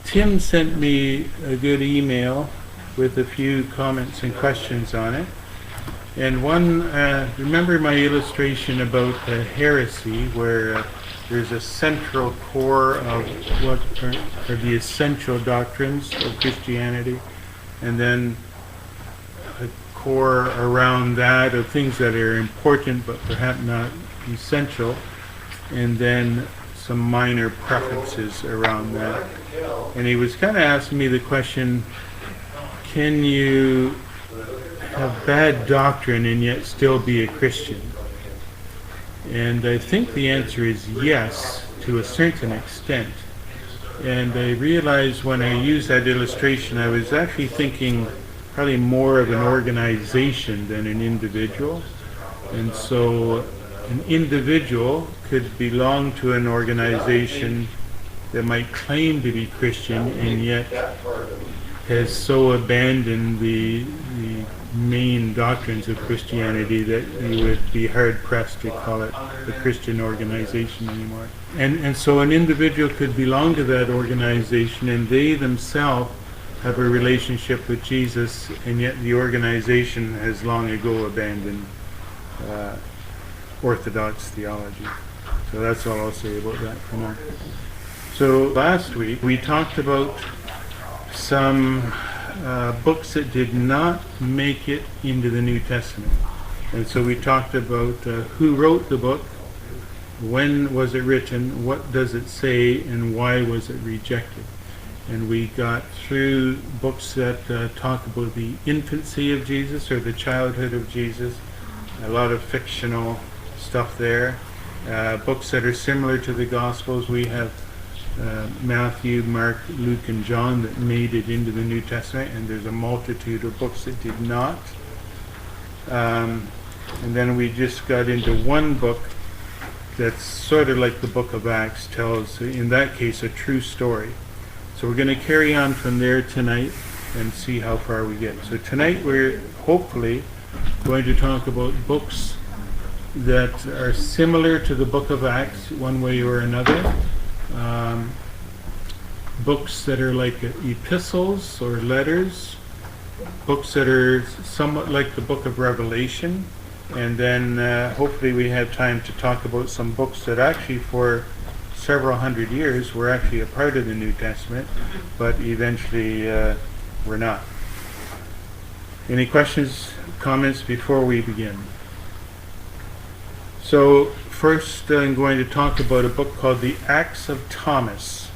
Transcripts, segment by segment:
Tim sent me a good email with a few comments and questions on it. And one, remember my illustration about heresy, where there's a central core of what are the essential doctrines of Christianity, and then a core around that of things that are important but perhaps not essential, and then some minor preferences around that. And he was kind of asking me the question, can you have bad doctrine and yet still be a Christian? And I think the answer is yes, to a certain extent. And I realized when I used that illustration, I was actually thinking probably more of an organization than an individual. And so an individual could belong to an organization that might claim to be Christian and yet has so abandoned the main doctrines of Christianity that you would be hard-pressed to call it a Christian organization anymore. And so an individual could belong to that organization and they themselves have a relationship with Jesus, and yet the organization has long ago abandoned Orthodox theology. So that's all I'll say about that for now. So last week we talked about some books that did not make it into the New Testament. And so we talked about who wrote the book, when was it written, what does it say, and why was it rejected. And we got through books that talk about the infancy of Jesus or the childhood of Jesus, a lot of fictional stuff there. Books that are similar to the Gospels, we have Matthew, Mark, Luke, and John that made it into the New Testament, and there's a multitude of books that did not. And then we just got into one book that's sort of like the book of Acts, tells, in that case, a true story. So we're going to carry on from there tonight and see how far we get. So tonight we're hopefully going to talk about books that are similar to the book of Acts one way or another. Books that are like epistles or letters, books that are somewhat like the book of Revelation, and then hopefully we have time to talk about some books that actually for several hundred years were actually a part of the New Testament, but eventually were not. Any questions, comments before we begin? So first I'm going to talk about a book called The Acts of Thomas.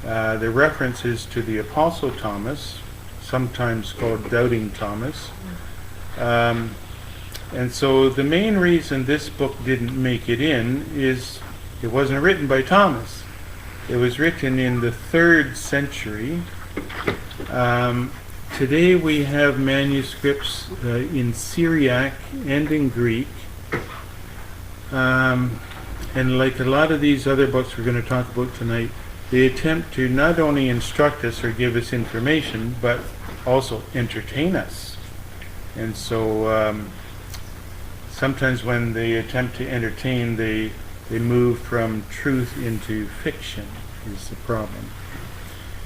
The reference is to the Apostle Thomas, sometimes called Doubting Thomas. And so the main reason this book didn't make it in is it wasn't written by Thomas. It was written in the 3rd century. Today we have manuscripts in Syriac and in Greek. And like a lot of these other books we're going to talk about tonight, they attempt to not only instruct us or give us information, but also entertain us. And so sometimes when they attempt to entertain, they move from truth into fiction is the problem.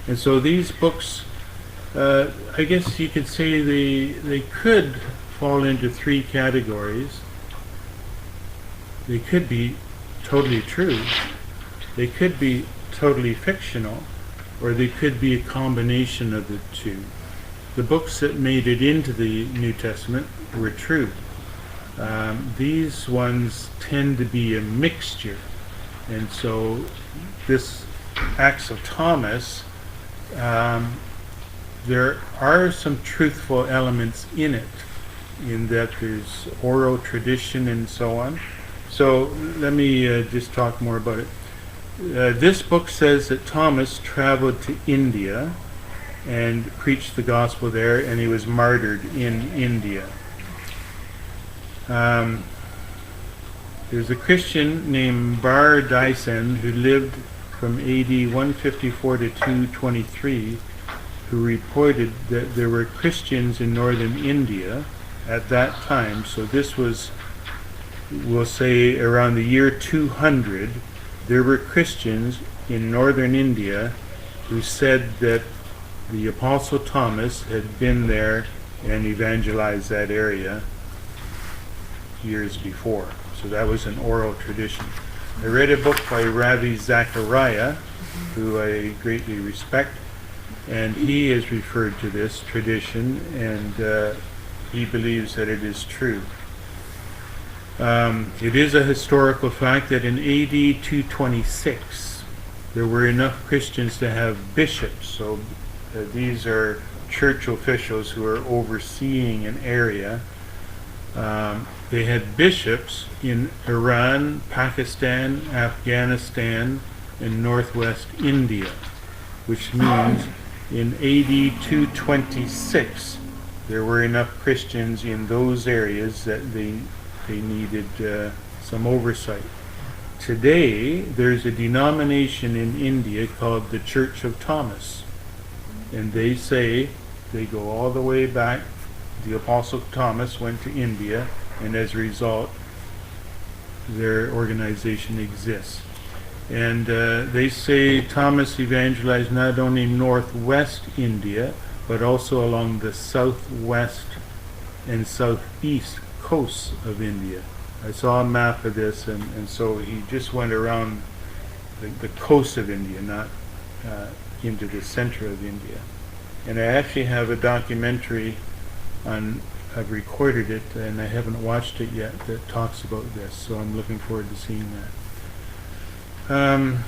And so these books, I guess you could say they could fall into 3 categories. They could be totally true, they could be totally fictional, or they could be a combination of the two. The books that made it into the New Testament were true. These ones tend to be a mixture, and so this Acts of Thomas, there are some truthful elements in it, in that there's oral tradition and so on. So let me just talk more about it. This book says that Thomas traveled to India and preached the gospel there, and he was martyred in India. There's a Christian named Bar Daisen who lived from AD 154 to 223 who reported that there were Christians in northern India at that time. So this was, we'll say, around the year 200. There were Christians in northern India who said that the Apostle Thomas had been there and evangelized that area years before. So that was an oral tradition. I read a book by Ravi Zachariah, who I greatly respect, and he has referred to this tradition, and he believes that it is true. It is a historical fact that in AD 226 there were enough Christians to have bishops. So these are church officials who are overseeing an area. They had bishops in Iran, Pakistan, Afghanistan, and northwest India, which means in AD 226 there were enough Christians in those areas that they needed some oversight. Today there's a denomination in India called the Church of Thomas, and they say they go all the way back. The Apostle Thomas went to India, and as a result their organization exists. And they say Thomas evangelized not only northwest India, but also along the southwest and southeast coasts of India. I saw a map of this, and so he just went around the coast of India, not into the center of India. And I actually have a documentary I've recorded it, and I haven't watched it yet, that talks about this, so I'm looking forward to seeing that.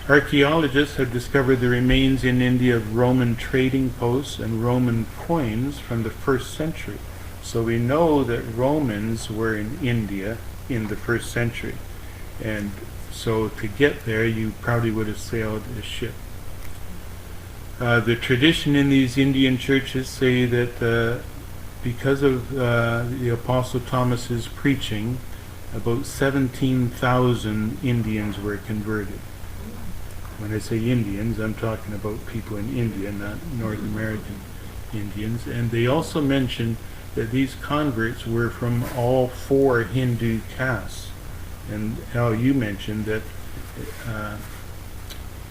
Archaeologists have discovered the remains in India of Roman trading posts and Roman coins from the 1st century. So we know that Romans were in India in the 1st century. And so to get there, you probably would have sailed a ship. The tradition in these Indian churches say that because of the Apostle Thomas's preaching, about 17,000 Indians were converted. When I say Indians, I'm talking about people in India, not North American Indians. And they also mention that these converts were from all 4 Hindu castes. And Al, you mentioned that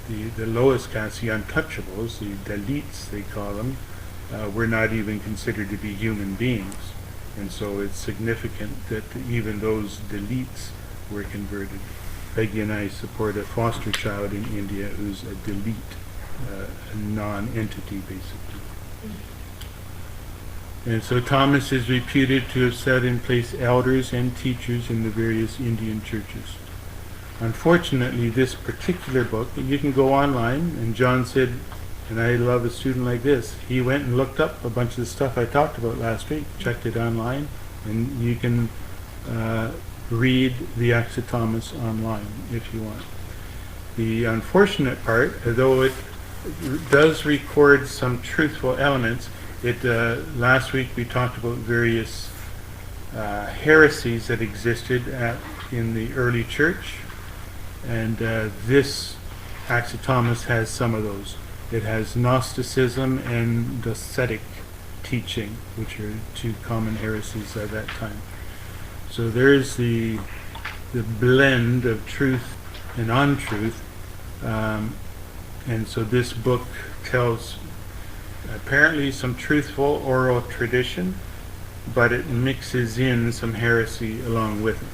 the lowest caste, the untouchables, the Dalits they call them, were not even considered to be human beings. And so it's significant that even those Dalits were converted. Peggy and I support a foster child in India who's a Dalit, a non-entity basically. And so Thomas is reputed to have set in place elders and teachers in the various Indian churches. Unfortunately, this particular book, you can go online, and John said, and I love a student like this, he went and looked up a bunch of the stuff I talked about last week, checked it online, and you can read the Acts of Thomas online if you want. The unfortunate part, although it does record some truthful elements, last week we talked about various heresies that existed in the early church, and this Acts of Thomas has some of those. It has Gnosticism and Docetic teaching, which are 2 common heresies at that time. So there's the blend of truth and untruth, and so this book tells apparently some truthful oral tradition, but it mixes in some heresy along with it.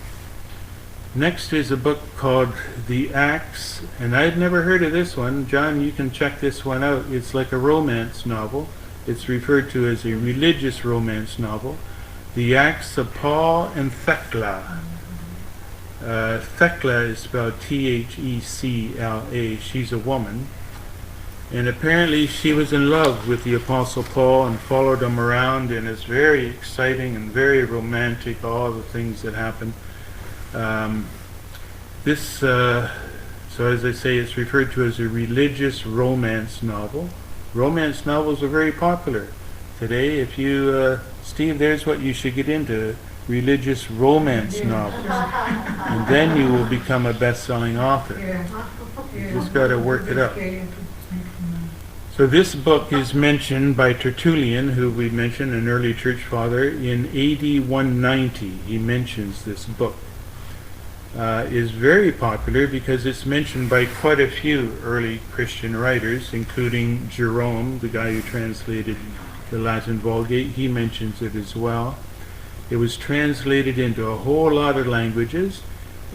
Next is a book called The Acts, and I'd never heard of this one. John, you can check this one out. It's like a romance novel. It's referred to as a religious romance novel. The Acts of Paul and Thecla. Thecla is spelled Thecla. She's a woman. And apparently she was in love with the Apostle Paul and followed him around, and it's very exciting and very romantic, all the things that happen. So as I say, it's referred to as a religious romance novel. Romance novels are very popular today. If you, Steve, there's what you should get into, religious romance novels. And then you will become a best-selling author. You just got to work it up. So this book is mentioned by Tertullian, who we mentioned, an early church father, in AD 190. He mentions this book. is very popular because it's mentioned by quite a few early Christian writers, including Jerome, the guy who translated the Latin Vulgate. He mentions it as well. It was translated into a whole lot of languages,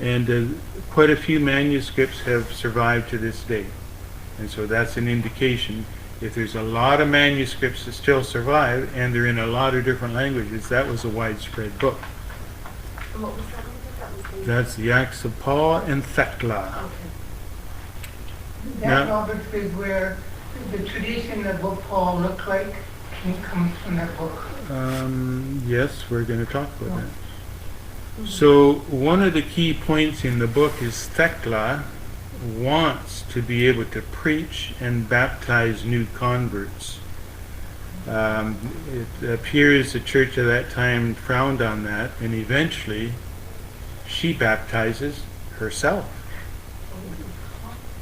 and quite a few manuscripts have survived to this day. And so that's an indication. If there's a lot of manuscripts that still survive, and they're in a lot of different languages, that was a widespread book. And what was that one? That's the Acts of Paul and Thecla. Okay. That, Now- Robert, is where the tradition of what Paul looked like comes from that book. Yes, we're going to talk about that. So one of the key points in the book is Thecla wants to be able to preach and baptize new converts. It appears the church at that time frowned on that, and eventually she baptizes herself.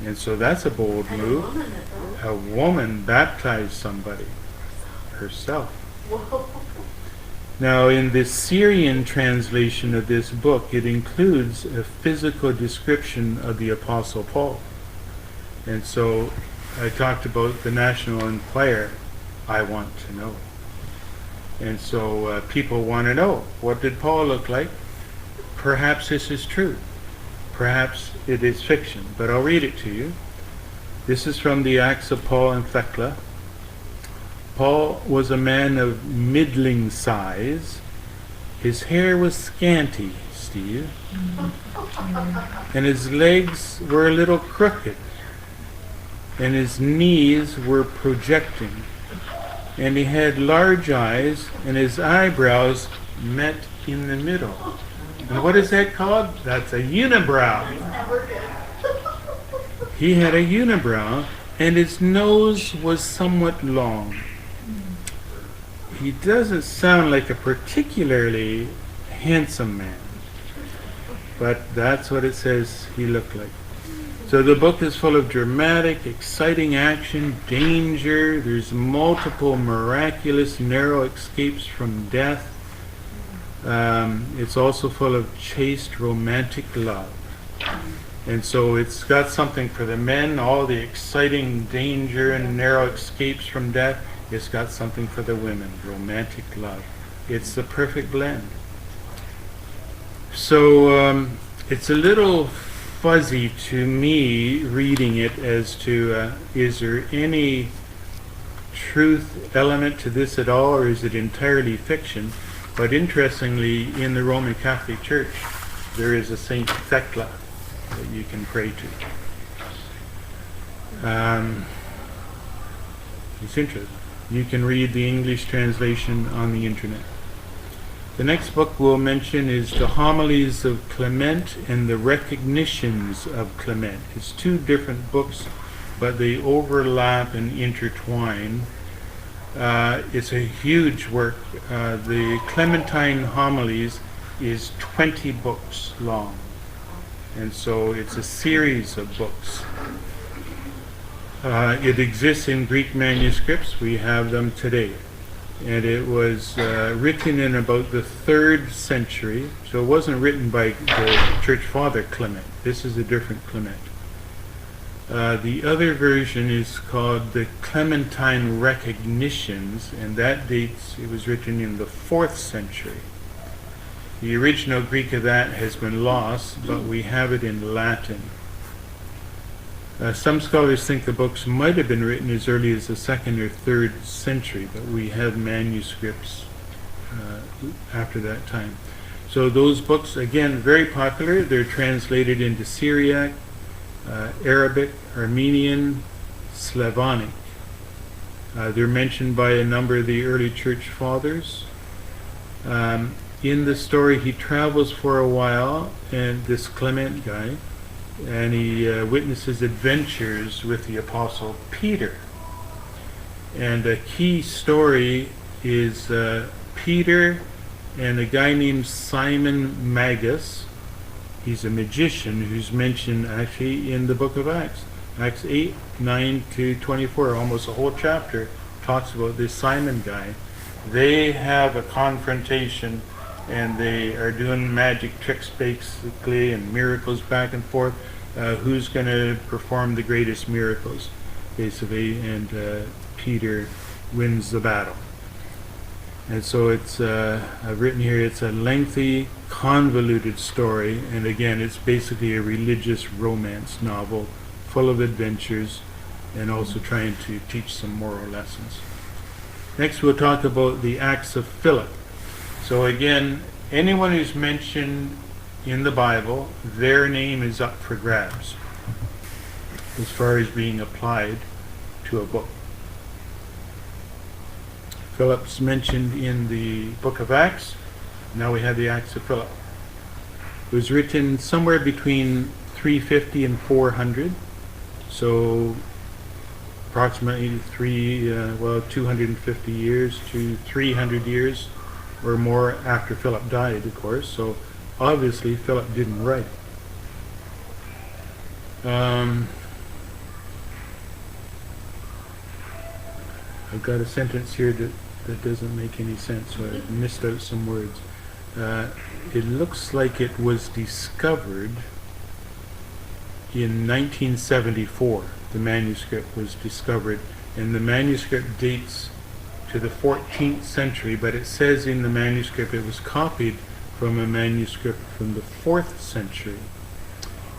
And so that's a bold And a move. woman that A woman baptized somebody herself. Whoa. Now, in the Syrian translation of this book, it includes a physical description of the Apostle Paul. And so I talked about the National Enquirer. I want to know. And so people want to know, what did Paul look like? Perhaps this is true. Perhaps it is fiction. But I'll read it to you. This is from the Acts of Paul and Thecla. Paul was a man of middling size. His hair was scanty, Steve, and his legs were a little crooked, and his knees were projecting, and he had large eyes, and his eyebrows met in the middle. And what is that called? That's a unibrow. Never did. He had a unibrow, and his nose was somewhat long. He doesn't sound like a particularly handsome man, but that's what it says he looked like. So the book is full of dramatic, exciting action, danger. There's multiple miraculous, narrow escapes from death. It's also full of chaste, romantic love. And so it's got something for the men, all the exciting danger and narrow escapes from death. It's got something for the women, romantic love. It's the perfect blend. So it's a little fuzzy to me reading it as to is there any truth element to this at all, or is it entirely fiction? But interestingly, in the Roman Catholic Church, there is a Saint Thecla that you can pray to. It's interesting. You can read the English translation on the internet. The next book we'll mention is the Homilies of Clement and the Recognitions of Clement. It's two different books, but they overlap and intertwine. It's a huge work. The Clementine Homilies is 20 books long, and so it's a series of books. It exists in Greek manuscripts. We have them today. And it was written in about the 3rd century. So it wasn't written by the church father Clement. This is a different Clement. The other version is called the Clementine Recognitions, and that dates, it was written in the 4th century. The original Greek of that has been lost, but we have it in Latin. Some scholars think the books might have been written as early as the 2nd or 3rd century, but we have manuscripts after that time. So those books, again, very popular. They're translated into Syriac, Arabic, Armenian, Slavonic. They're mentioned by a number of the early church fathers. In the story, he travels for a while, and this Clement guy, and he witnesses adventures with the Apostle Peter. And a key story is Peter and a guy named Simon Magus. He's a magician who's mentioned actually in the book of Acts. Acts 8, 9 to 24, almost a whole chapter talks about this Simon guy. They have a confrontation and they are doing magic tricks basically and miracles back and forth. Who's going to perform the greatest miracles, basically, and Peter wins the battle. And so it's, I've written here, it's a lengthy, convoluted story, and again, it's basically a religious romance novel full of adventures and also trying to teach some moral lessons. Next, we'll talk about the Acts of Philip. So again, anyone who's mentioned in the Bible, their name is up for grabs as far as being applied to a book. Philip's mentioned in the book of Acts. Now we have the Acts of Philip. It was written somewhere between 350 and 400, so approximately 250 years to 300 years or more after Philip died, of course. So obviously Philip didn't write it. I've got a sentence here that doesn't make any sense, so I missed out some words. It looks like it was discovered in 1974. The manuscript was discovered, and the manuscript dates to the 14th century, but it says in the manuscript it was copied from a manuscript from the 4th century,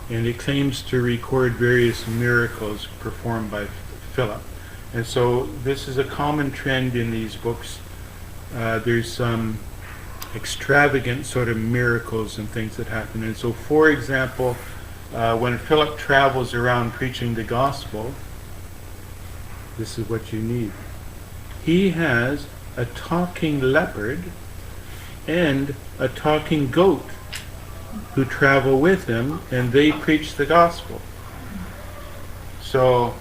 and it claims to record various miracles performed by Philip. And so this is a common trend in these books. There's some extravagant sort of miracles and things that happen. And so, for example, when Philip travels around preaching the gospel, this is what you need. He has a talking leopard and a talking goat who travel with him, and they preach the gospel. So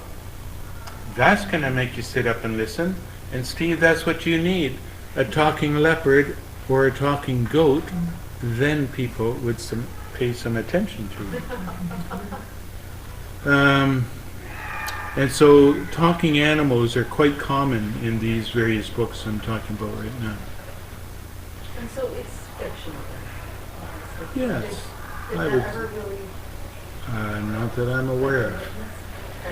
that's going to make you sit up and listen. And Steve, that's what you need. A talking leopard or a talking goat, then people would pay some attention to it. And so talking animals are quite common in these various books I'm talking about right now. And so it's fictional then? Yes. Did I that would, ever really... not that I'm aware of.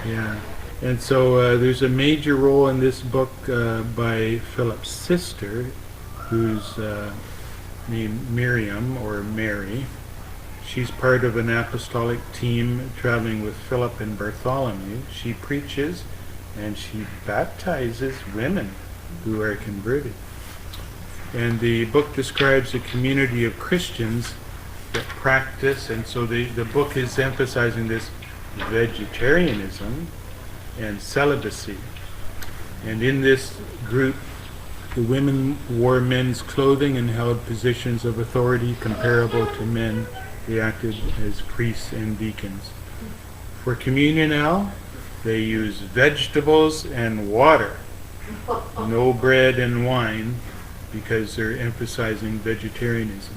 Yeah. And so there's a major role in this book by Philip's sister, who's named Miriam, or Mary. She's part of an apostolic team traveling with Philip and Bartholomew. She preaches and she baptizes women who are converted. And the book describes a community of Christians that practice, and so the book is emphasizing this vegetarianism and celibacy. And in this group, the women wore men's clothing and held positions of authority comparable to men. They acted as priests and deacons. For communion now, they use vegetables and water, no bread and wine, because they're emphasizing vegetarianism.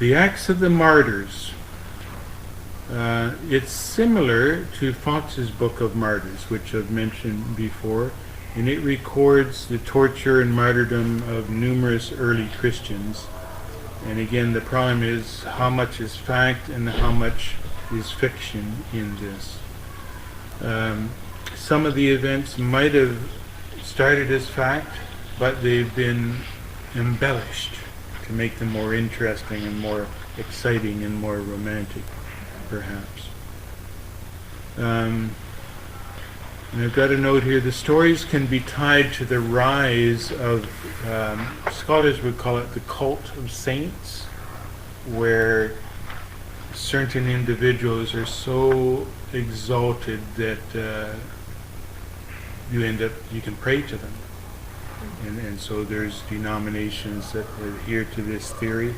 The Acts of the Martyrs. It's similar to Fox's Book of Martyrs, which I've mentioned before, and it records the torture and martyrdom of numerous early Christians. And again, the problem is how much is fact and how much is fiction in this. Some of the events might have started as fact, but they've been embellished to make them more interesting and more exciting and more romantic, perhaps. And I've got a note here, the stories can be tied to the rise of, scholars would call it the cult of saints, where certain individuals are so exalted that you can pray to them. And so there's denominations that adhere to this theory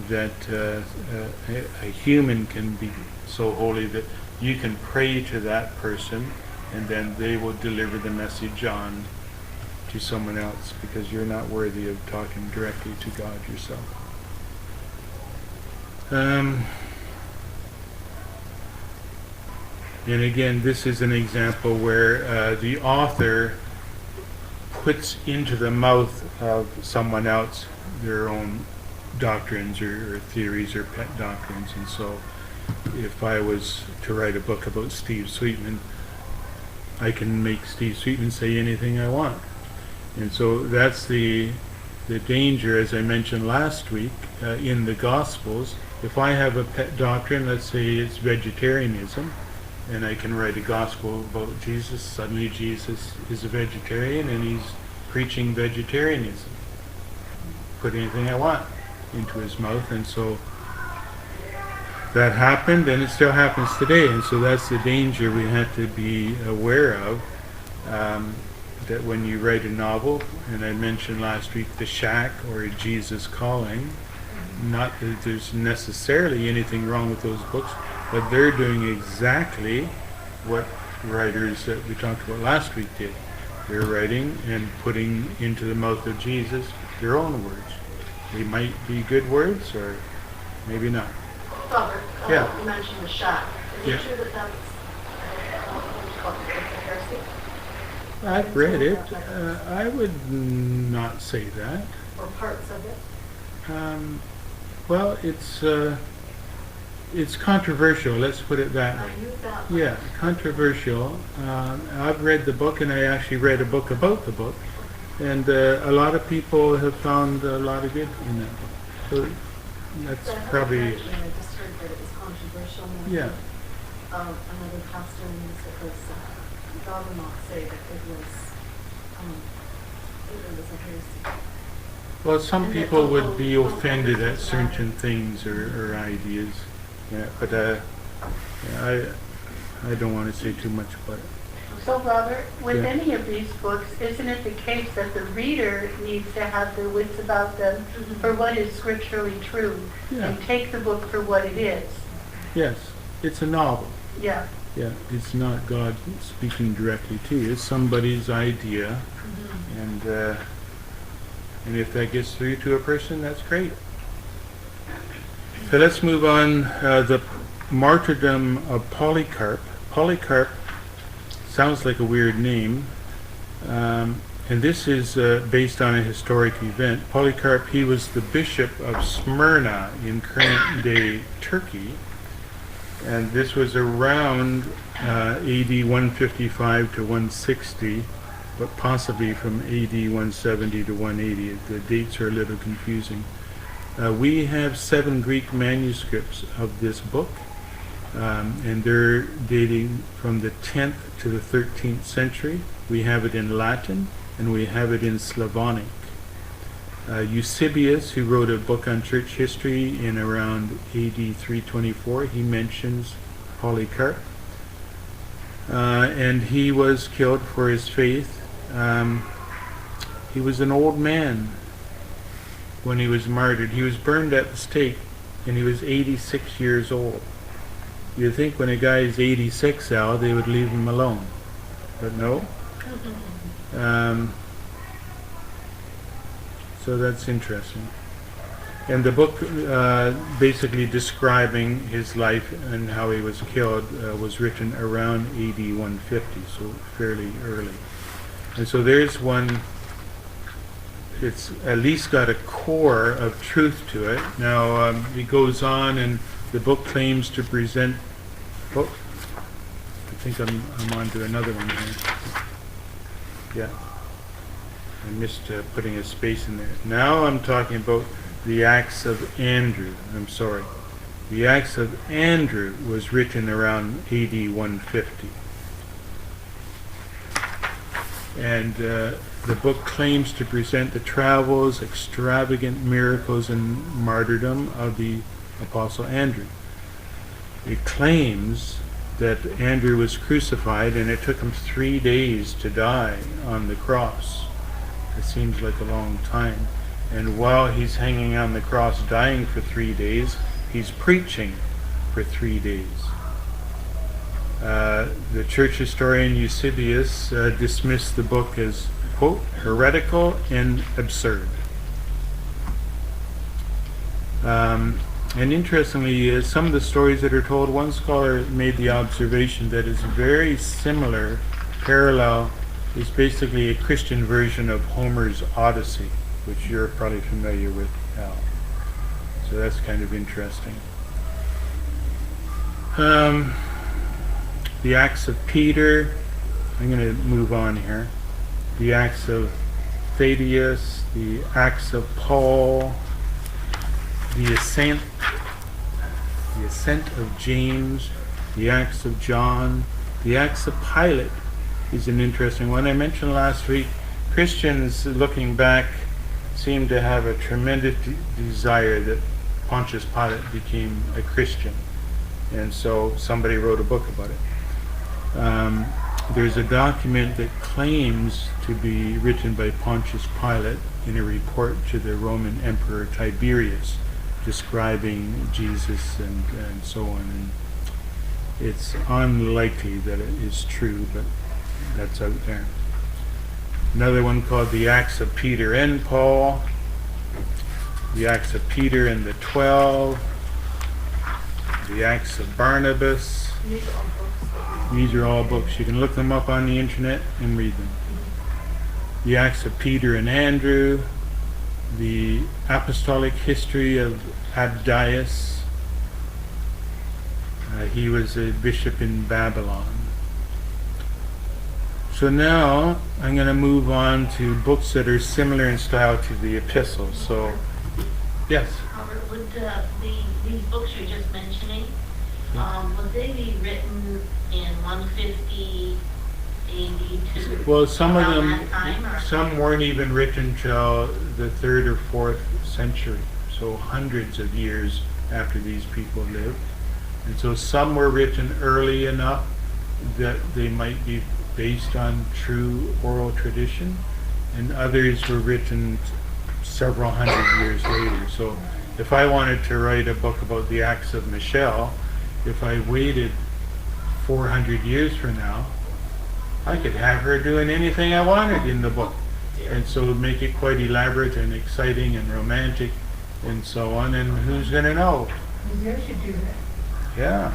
that a human can be so holy that you can pray to that person, and then they will deliver the message on to someone else because you're not worthy of talking directly to God yourself. And again, this is an example where the author puts into the mouth of someone else their own doctrines or theories or pet doctrines. And so if I was to write a book about Steve Sweetman, I can make Steve Sweetman say anything I want. And so that's the danger, as I mentioned last week, in the Gospels. If I have a pet doctrine, let's say it's vegetarianism, and I can write a gospel about Jesus, suddenly Jesus is a vegetarian and he's preaching vegetarianism. Put anything I want into his mouth, and so that happened, and it still happens today. And so that's the danger we have to be aware of, that when you write a novel, and I mentioned last week The Shack or A Jesus Calling, not that there's necessarily anything wrong with those books, but they're doing exactly what writers that we talked about last week did. They're writing and putting into the mouth of Jesus their own words. They might be good words, or maybe not. Robert, Yeah. you mentioned The Shack. Is Yeah. it true that that's what you call it, it's a heresy? I've read it. I would not say that. Or parts of it? Well, it's controversial. Let's put it that I way. knew that. Yeah, controversial. I've read the book, and I actually read a book about the book, and a lot of people have found a lot of good in that book. So that's So I heard probably mention, I just heard that it was controversial. And yeah. Another pastor in his daughter-in-law say that it was a heresy. Well, some And people that would be don't offended at understand certain things or ideas. Yeah, but yeah, I don't want to say too much about it. So Robert, with Yeah. any of these books, isn't it the case that the reader needs to have their wits about them for what is scripturally true Yeah. and take the book for what it is? Yes, it's a novel. Yeah. Yeah, it's not God speaking directly to you. It's somebody's idea, and if that gets through to a person, that's great. So let's move on. The martyrdom of Polycarp. Polycarp sounds like a weird name, and this is based on a historic event. Polycarp, he was the bishop of Smyrna in current-day Turkey, and this was around AD 155 to 160, but possibly from AD 170 to 180. The dates are a little confusing. We have 7 Greek manuscripts of this book, and they're dating from the 10th to the 13th century. We have it in Latin, and we have it in Slavonic. Eusebius, who wrote a book on church history in around AD 324, he mentions Polycarp. And he was killed for his faith. He was an old man when he was martyred. He was burned at the stake, and he was 86 years old. You'd think when a guy is 86, Al, they would leave him alone. But no. So that's interesting. And the book basically describing his life and how he was killed was written around AD 150, so fairly early. And so there's one, it's at least got a core of truth to it. Now it goes on, and the book claims to present, oh, I think I'm on to another one here. Yeah. I missed putting a space in there. Now I'm talking about the Acts of Andrew. I'm sorry. The Acts of Andrew was written around AD 150. And the book claims to present the travels, extravagant miracles, and martyrdom of the Apostle Andrew. It claims that Andrew was crucified, and it took him 3 days to die on the cross. It seems like a long time. And while he's hanging on the cross dying for 3 days, he's preaching for 3 days. The church historian Eusebius dismissed the book as, quote, heretical and absurd. And interestingly, some of the stories that are told, one scholar made the observation that it's very similar, parallel is basically a Christian version of Homer's Odyssey, which you're probably familiar with now. So that's kind of interesting. The Acts of Peter, I'm going to move on here. The Acts of Thaddeus, the Acts of Paul, the Ascent of James, the Acts of John, the Acts of Pilate is an interesting one. I mentioned last week, Christians looking back seem to have a tremendous desire that Pontius Pilate became a Christian, and so somebody wrote a book about it. There's a document that claims to be written by Pontius Pilate in a report to the Roman Emperor Tiberius describing Jesus and so on. And it's unlikely that it is true, but that's out there. Another one called the Acts of Peter and Paul, the Acts of Peter and the 12, the Acts of Barnabas. These are all books. You can look them up on the internet and read them. The Acts of Peter and Andrew, the Apostolic History of Abdias. He was a bishop in Babylon. So now I'm going to move on to books that are similar in style to the epistles. So, yes? Robert, would these books you're just mentioning, would they be written in 150 AD to Well, some of around them, that time, or? some weren't even written till the 3rd or 4th century, so hundreds of years after these people lived. And so some were written early enough that they might be based on true oral tradition, and others were written several hundred years later. So if I wanted to write a book about the Acts of Michelle, if I waited 400 years from now, I could have her doing anything I wanted in the book. And so make it quite elaborate and exciting and romantic and so on, and who's going to know? You should do that. Yeah.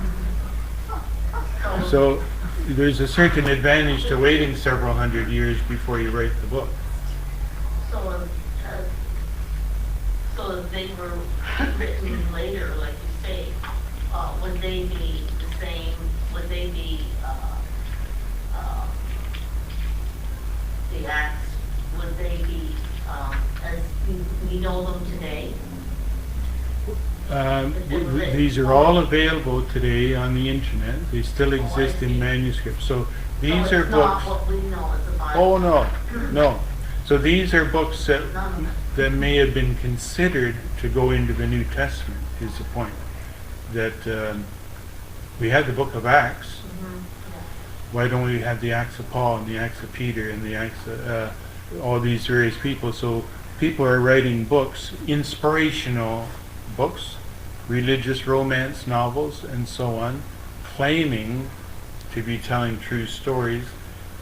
So there's a certain advantage to waiting several hundred years before you write the book. So if they were written later, like you say, would they be the same? Would they be the acts? Would they be as we know them today? These are all available today on the internet. They still exist in manuscript. So these So are it's books. not what we know as the Bible. Oh no. So these are books that None of them. that may have been considered to go into the New Testament. Is the point that we had the Book of Acts? Why don't we have the Acts of Paul and the Acts of Peter and the Acts of all these various people? So people are writing books, inspirational books, religious romance novels, and so on, claiming to be telling true stories,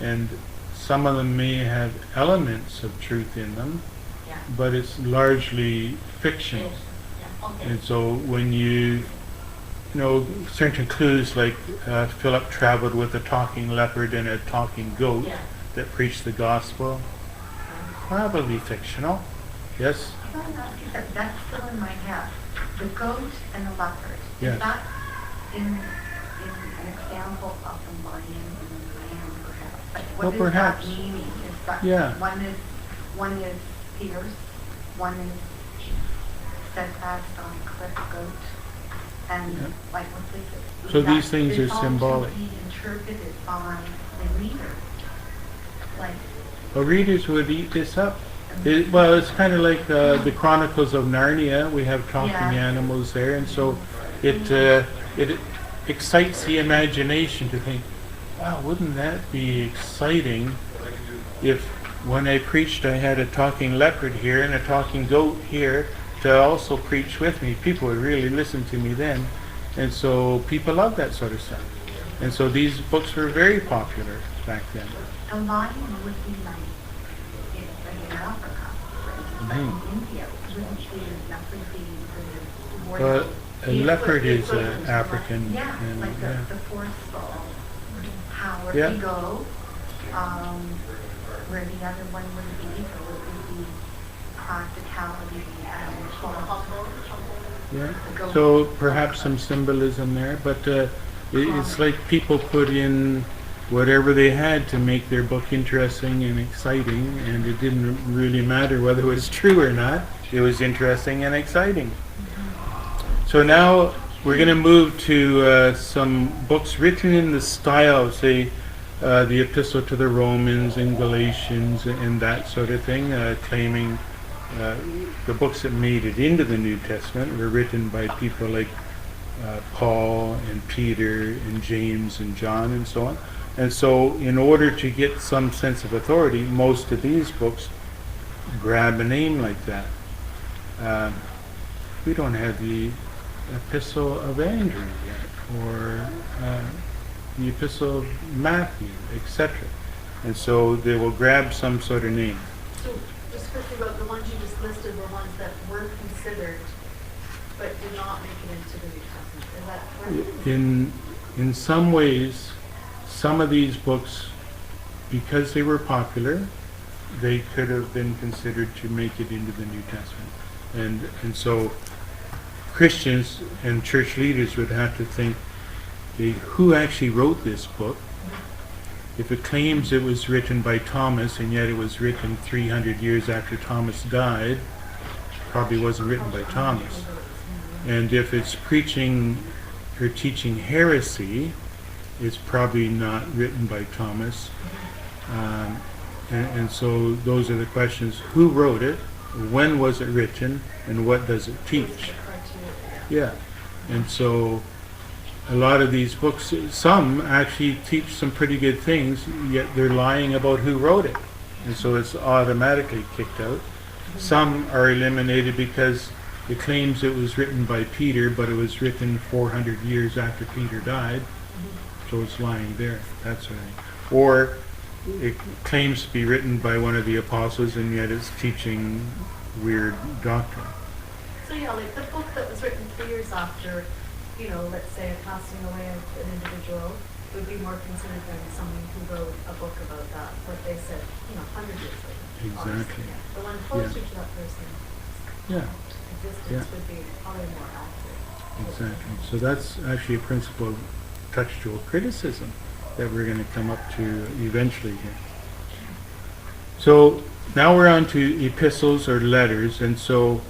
and some of them may have elements of truth in them, Yeah. but it's largely fictional. Yeah. Okay. And so when you know certain clues like Philip traveled with a talking leopard and a talking goat Yeah. that preached the gospel, probably fictional. Yes? That's still in my head. The goat and the leopard. Yes. Is that in an example of the lion and the lamb, perhaps? But Well, what is perhaps. that meaning? Is that Yeah. one is fierce, one is steadfast on a cliff goat, and Yeah. like what's this? So these things are It's all symbolic. to be interpreted by the reader. Like, Well, readers would eat this up. Well, it's kind of like the Chronicles of Narnia. We have talking Yeah. animals there, and so it excites the imagination to think, wow, wouldn't that be exciting if when I preached I had a talking leopard here and a talking goat here to also preach with me. People would really listen to me then. And so people love that sort of stuff. And so these books were very popular back then. a lion would be like in Africa, but in India, wouldn't be a leopard be the Well, a the leopard is equivalent African. Yeah, and, like yeah. the forceful, power Yeah. ego. where the other one would be, so it would be practicality and Humble. Yeah. So perhaps some symbolism there, but it's like people put in whatever they had to make their book interesting and exciting, and it didn't really matter whether it was true or not. It was interesting and exciting. So now we're going to move to some books written in the style of, say, the Epistle to the Romans and Galatians and that sort of thing, claiming the books that made it into the New Testament were written by people like Paul and Peter and James and John and so on. And so in order to get some sense of authority, most of these books grab a name like that. We don't have the Epistle of Andrew yet, or the Epistle of Matthew, etc. And so they will grab some sort of name. So just quickly about the ones you just listed, were ones that were considered but did not make it into the New Testament. Is that correct? In some ways, some of these books, because they were popular, they could have been considered to make it into the New Testament. And so Christians and church leaders would have to think, okay, who actually wrote this book? If it claims it was written by Thomas, and yet it was written 300 years after Thomas died, probably wasn't written by Thomas. And if it's preaching or teaching heresy, it's probably not written by Thomas. And so those are the questions. Who wrote it? When was it written? And what does it teach? Yeah. And so a lot of these books, some actually teach some pretty good things, yet they're lying about who wrote it. And so it's automatically kicked out. Some are eliminated because it claims it was written by Peter, but it was written 400 years after Peter died. So it's lying there, that sort of thing. Or it claims to be written by one of the apostles, and yet it's teaching weird doctrine. So yeah, like the book that was written 3 years after, let's say a passing away of an individual would be more considered than someone who wrote a book about that, what they said, 100 years later. Exactly. Yeah. The one closer to that person's existence would be probably more accurate. Exactly. So that's actually a principle of textual criticism that we're going to come up to eventually here. So now we're on to epistles or letters, and so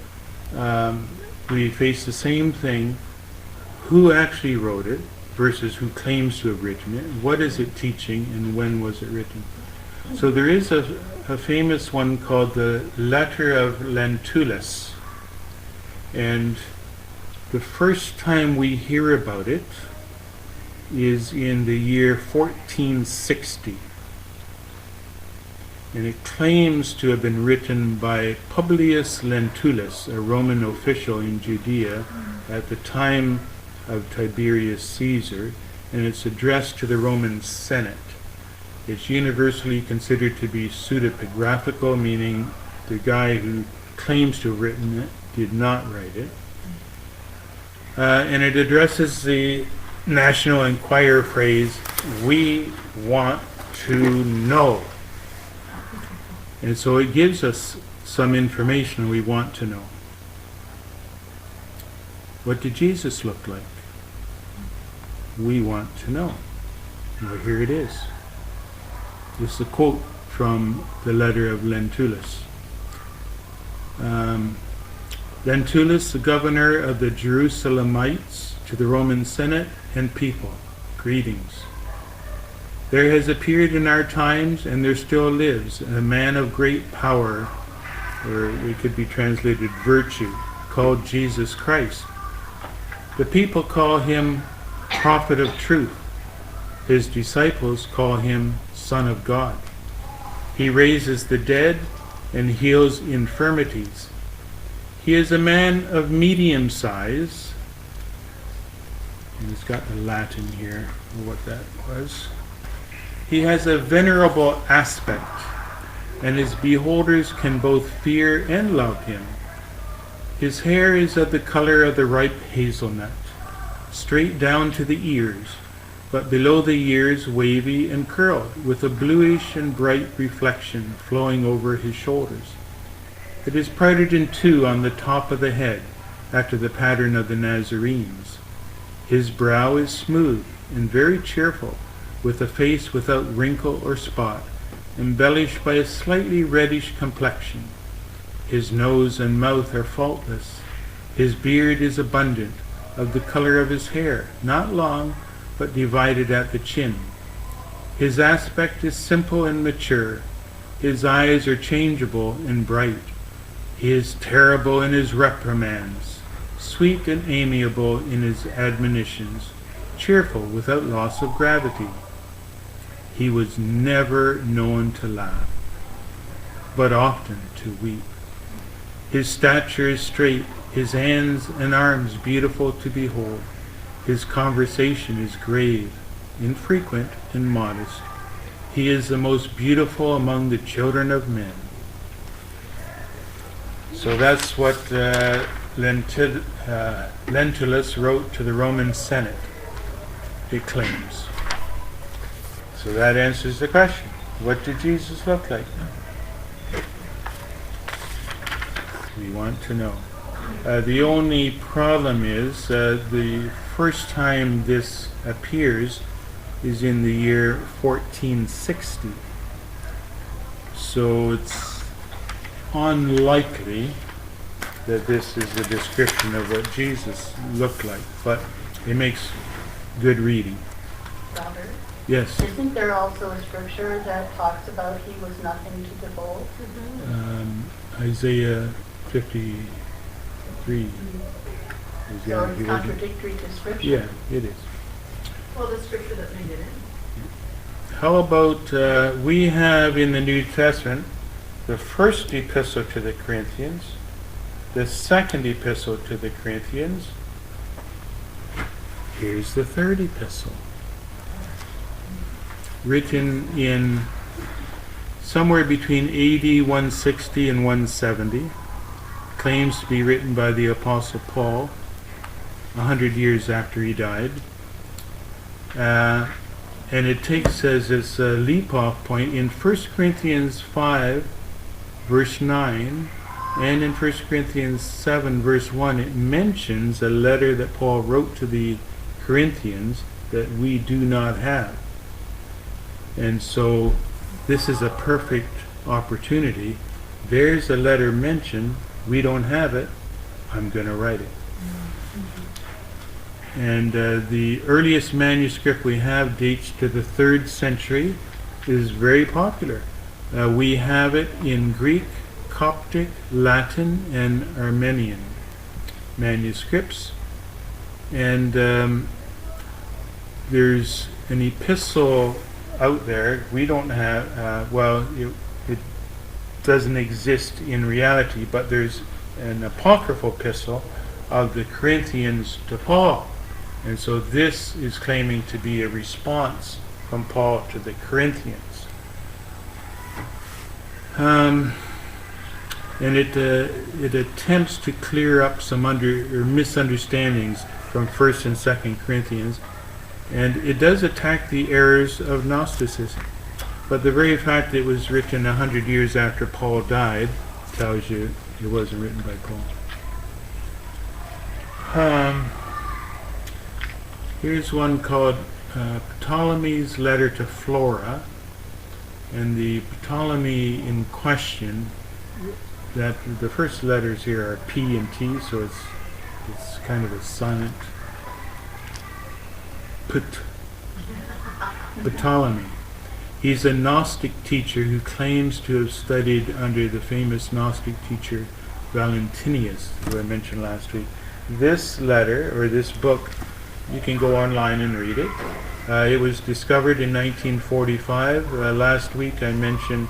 we face the same thing. Who actually wrote it versus who claims to have written it? What is it teaching, and when was it written? So there is a famous one called the Letter of Lentulus, and the first time we hear about it is in the year 1460. And it claims to have been written by Publius Lentulus, a Roman official in Judea at the time of Tiberius Caesar, and it's addressed to the Roman Senate. It's universally considered to be pseudepigraphical, meaning the guy who claims to have written it did not write it. And it addresses the National Enquirer phrase, "We want to know." And so it gives us some information we want to know. What did Jesus look like? We want to know. Well, here it is. This is a quote from the letter of Lentulus. Lentulus, the governor of the Jerusalemites, to the Roman Senate and people, greetings. There has appeared in our times, and there still lives, a man of great power, or it could be translated virtue, called Jesus Christ. The people call him prophet of truth. His disciples call him Son of God. He raises the dead and heals infirmities. He is a man of medium size, and it's got the Latin here, or what that was. He has a venerable aspect, and his beholders can both fear and love him. His hair is of the color of the ripe hazelnut, straight down to the ears, but below the ears wavy and curled, with a bluish and bright reflection flowing over his shoulders. It is parted in two on the top of the head, after the pattern of the Nazarenes. His brow is smooth and very cheerful, with a face without wrinkle or spot, embellished by a slightly reddish complexion. His nose and mouth are faultless. His beard is abundant, of the color of his hair, not long, but divided at the chin. His aspect is simple and mature. His eyes are changeable and bright. He is terrible in his reprimands, sweet and amiable in his admonitions, cheerful without loss of gravity. He was never known to laugh, but often to weep. His stature is straight, his hands and arms beautiful to behold. His conversation is grave, infrequent, and modest. He is the most beautiful among the children of men. So that's what Lentulus wrote to the Roman Senate. It claims. So that answers the question. What did Jesus look like? We want to know. The only problem is the first time this appears is in the year 1460. So it's unlikely that this is a description of what Jesus looked like, but it makes good reading. Robert? Yes. Isn't there also a scripture that talks about he was nothing to behold? Isaiah 53. So it's contradictory to scripture. Yeah, it is. Well, the scripture that made it in. How about we have in the New Testament the first epistle to the Corinthians, the second epistle to the Corinthians. Here's the third epistle, written in somewhere between AD 160 and 170, claims to be written by the Apostle Paul 100 years after he died. And it takes as its leap-off point in 1 Corinthians 5, verse 9, and in 1 Corinthians 7, verse 1, it mentions a letter that Paul wrote to the Corinthians that we do not have. And so this is a perfect opportunity. There's a letter mentioned. We don't have it. I'm going to write it. And the earliest manuscript we have dates to the 3rd century. It is very popular. We have it in Greek, Coptic, Latin, and Armenian manuscripts. And there's an epistle out there. We don't have, it doesn't exist in reality, but there's an apocryphal epistle of the Corinthians to Paul. And so this is claiming to be a response from Paul to the Corinthians. And it attempts to clear up some misunderstandings from 1st and 2nd Corinthians. And it does attack the errors of Gnosticism. But the very fact that it was written 100 years after Paul died tells you it wasn't written by Paul. Here's one called Ptolemy's Letter to Flora. And the Ptolemy in question, that the first letters here are P and T, so it's kind of a silent Ptolemy. He's a Gnostic teacher who claims to have studied under the famous Gnostic teacher Valentinius, who I mentioned last week. This letter, or this book, you can go online and read it. It was discovered in 1945. Last week I mentioned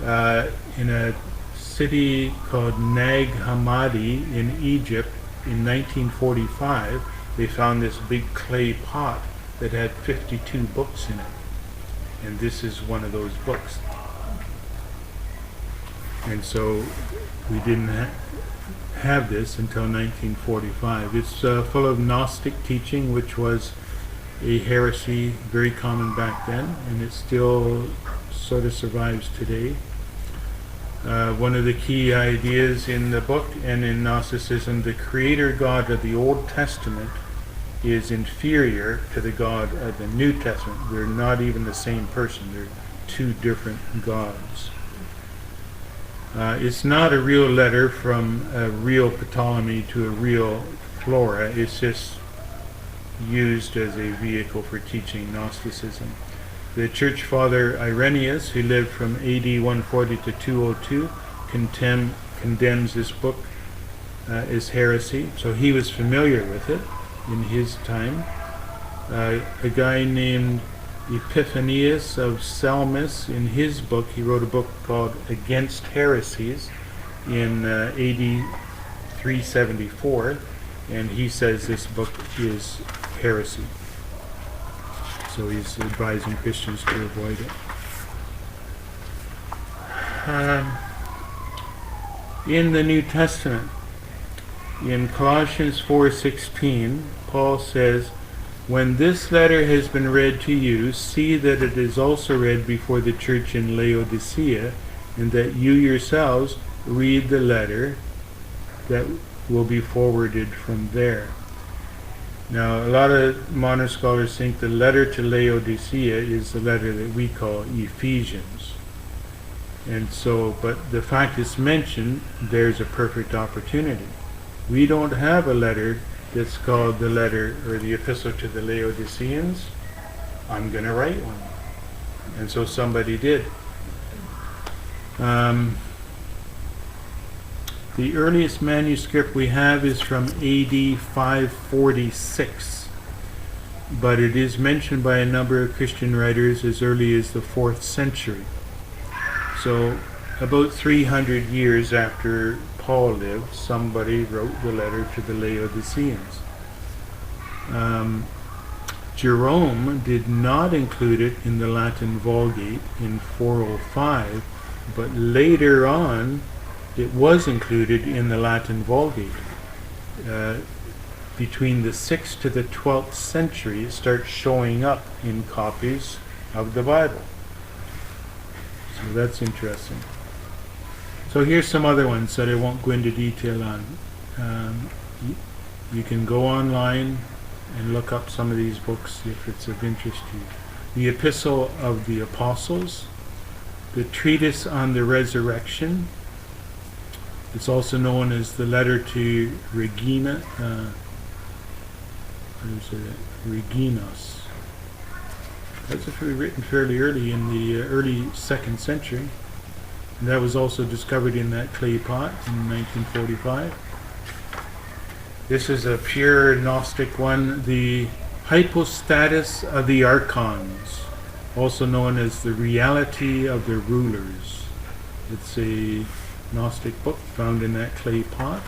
in a city called Nag Hammadi in Egypt in 1945, they found this big clay pot that had 52 books in it. And this is one of those books. And so we didn't have this until 1945. It's full of Gnostic teaching, which was a heresy, very common back then, and it still sort of survives today. One of the key ideas in the book and in Gnosticism, the creator God of the Old Testament is inferior to the God of the New Testament. They're not even the same person. They're two different gods. It's not a real letter from a real Ptolemy to a real Flora. It's just used as a vehicle for teaching Gnosticism. The church father Irenaeus, who lived from AD 140 to 202, condemns this book as heresy. So he was familiar with it in his time. A guy named Epiphanius of Salmis, in his book, he wrote a book called Against Heresies in AD 374, and he says this book is heresy. So he's advising Christians to avoid it. In the New Testament, in Colossians 4:16, Paul says, "When this letter has been read to you, see that it is also read before the church in Laodicea, and that you yourselves read the letter that will be forwarded from there." Now, a lot of modern scholars think the letter to Laodicea is the letter that we call Ephesians. And so, but the fact it's mentioned, there's a perfect opportunity. We don't have a letter that's called the letter or the epistle to the Laodiceans. I'm going to write one. And so somebody did. The earliest manuscript we have is from AD 546, but it is mentioned by a number of Christian writers as early as the 4th century. So about 300 years after Paul lived, somebody wrote the letter to the Laodiceans. Jerome did not include it in the Latin Vulgate in 405, but later on it was included in the Latin Vulgate. Between the 6th to the 12th century, it starts showing up in copies of the Bible. So that's interesting. So here's some other ones that I won't go into detail on. You can go online and look up some of these books if it's of interest to you. The Epistle of the Apostles, the Treatise on the Resurrection. It's also known as the letter to Reginos. That's written fairly early in the early 2nd century. And that was also discovered in that clay pot in 1945. This is a pure Gnostic one. The Hypostatus of the Archons, also known as the Reality of the Rulers. It's a Gnostic book found in that clay pot.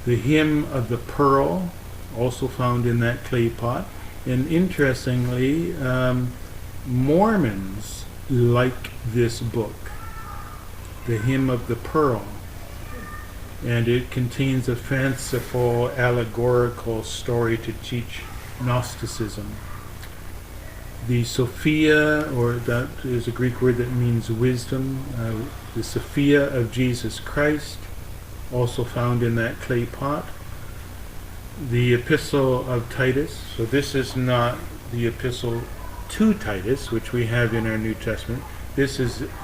The Hymn of the Pearl, also found in that clay pot. And interestingly, Mormons like this book, the Hymn of the Pearl. And it contains a fanciful allegorical story to teach Gnosticism. The Sophia, or that is a Greek word that means wisdom, the Sophia of Jesus Christ, also found in that clay pot. The Epistle of Titus, so this is not the Epistle to Titus, which we have in our New Testament. This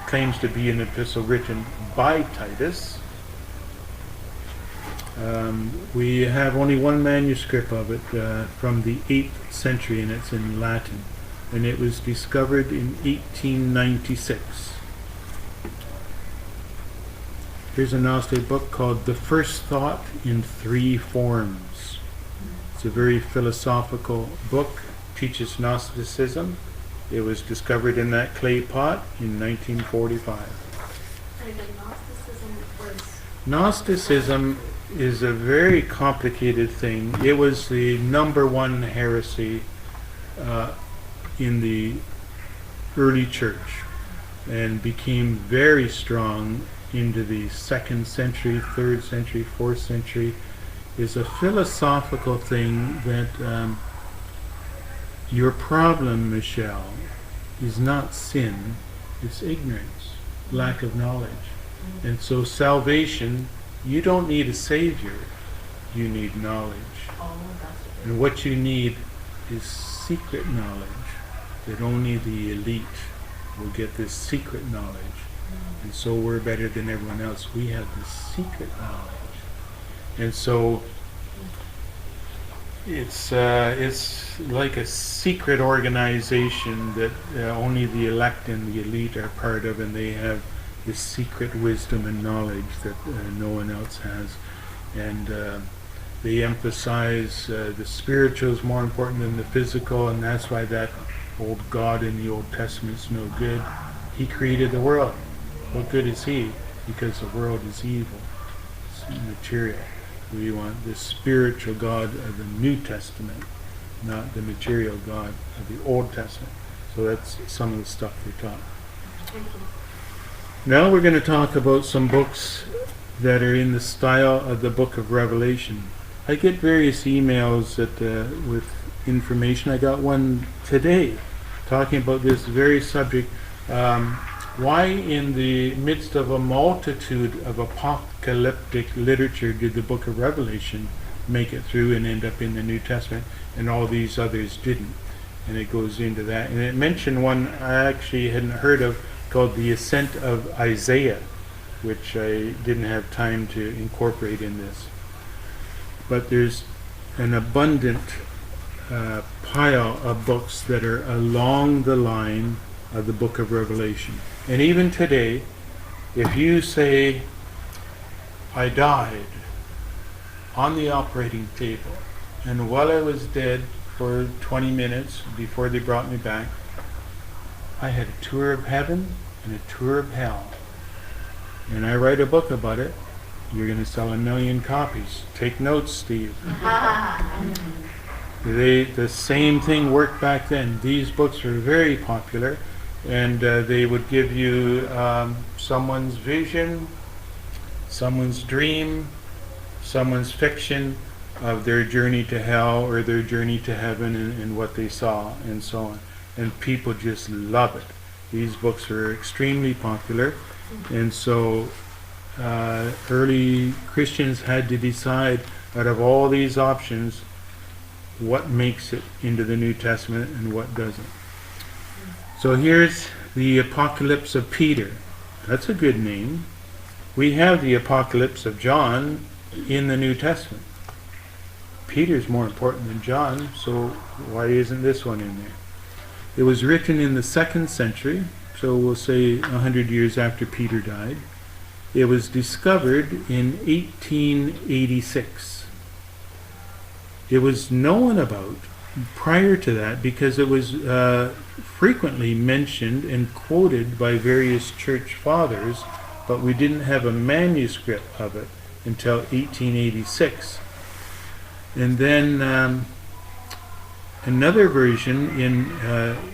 claims to be an epistle written by Titus. We have only one manuscript of it from the 8th century, and it's in Latin. And it was discovered in 1896. Here's a Gnostic book called The First Thought in Three Forms. It's a very philosophical book, teaches Gnosticism. It was discovered in that clay pot in 1945. And again, Gnosticism is a very complicated thing. It was the number one heresy in the early church and became very strong into the 2nd century, 3rd century, 4th century. Is a philosophical thing that your problem, Michelle, is not sin, it's ignorance, lack of knowledge. And so salvation, you don't need a savior, you need knowledge. Oh, that's a And what you need is secret knowledge, that only the elite will get this secret knowledge. And so we're better than everyone else. We have this secret knowledge. And so it's like a secret organization that only the elect and the elite are part of, and they have this secret wisdom and knowledge that no one else has. And they emphasize the spiritual is more important than the physical, and that's why that old God in the Old Testament is no good. He created the world. What good is he? Because the world is evil. It's material. We want the spiritual God of the New Testament, not the material God of the Old Testament. So that's some of the stuff we taught. Now we're going to talk about some books that are in the style of the book of Revelation. I get various emails with information. I got one today talking about this very subject. Why in the midst of a multitude of apocalyptic literature did the book of Revelation make it through and end up in the New Testament and all these others didn't? And it goes into that. And it mentioned one I actually hadn't heard of called The Ascent of Isaiah, which I didn't have time to incorporate in this. But there's an abundant pile of books that are along the line of the book of Revelation. And even today, if you say, I died on the operating table, and while I was dead for 20 minutes before they brought me back, I had a tour of heaven and a tour of hell. And I write a book about it. You're going to sell 1 million copies. Take notes, Steve. The same thing worked back then. These books were very popular, and they would give you someone's vision, someone's dream, someone's fiction of their journey to hell or their journey to heaven and what they saw and so on. And people just love it. These books are extremely popular, and so early Christians had to decide out of all these options what makes it into the New Testament and what doesn't. So here's the Apocalypse of Peter. That's a good name. We have the Apocalypse of John in the New Testament. Peter's more important than John, so why isn't this one in there? It was written in the 2nd century, so we'll say 100 years after Peter died. It was discovered in 1886. It was known about prior to that because it was frequently mentioned and quoted by various church fathers, but we didn't have a manuscript of it until 1886. And then another version in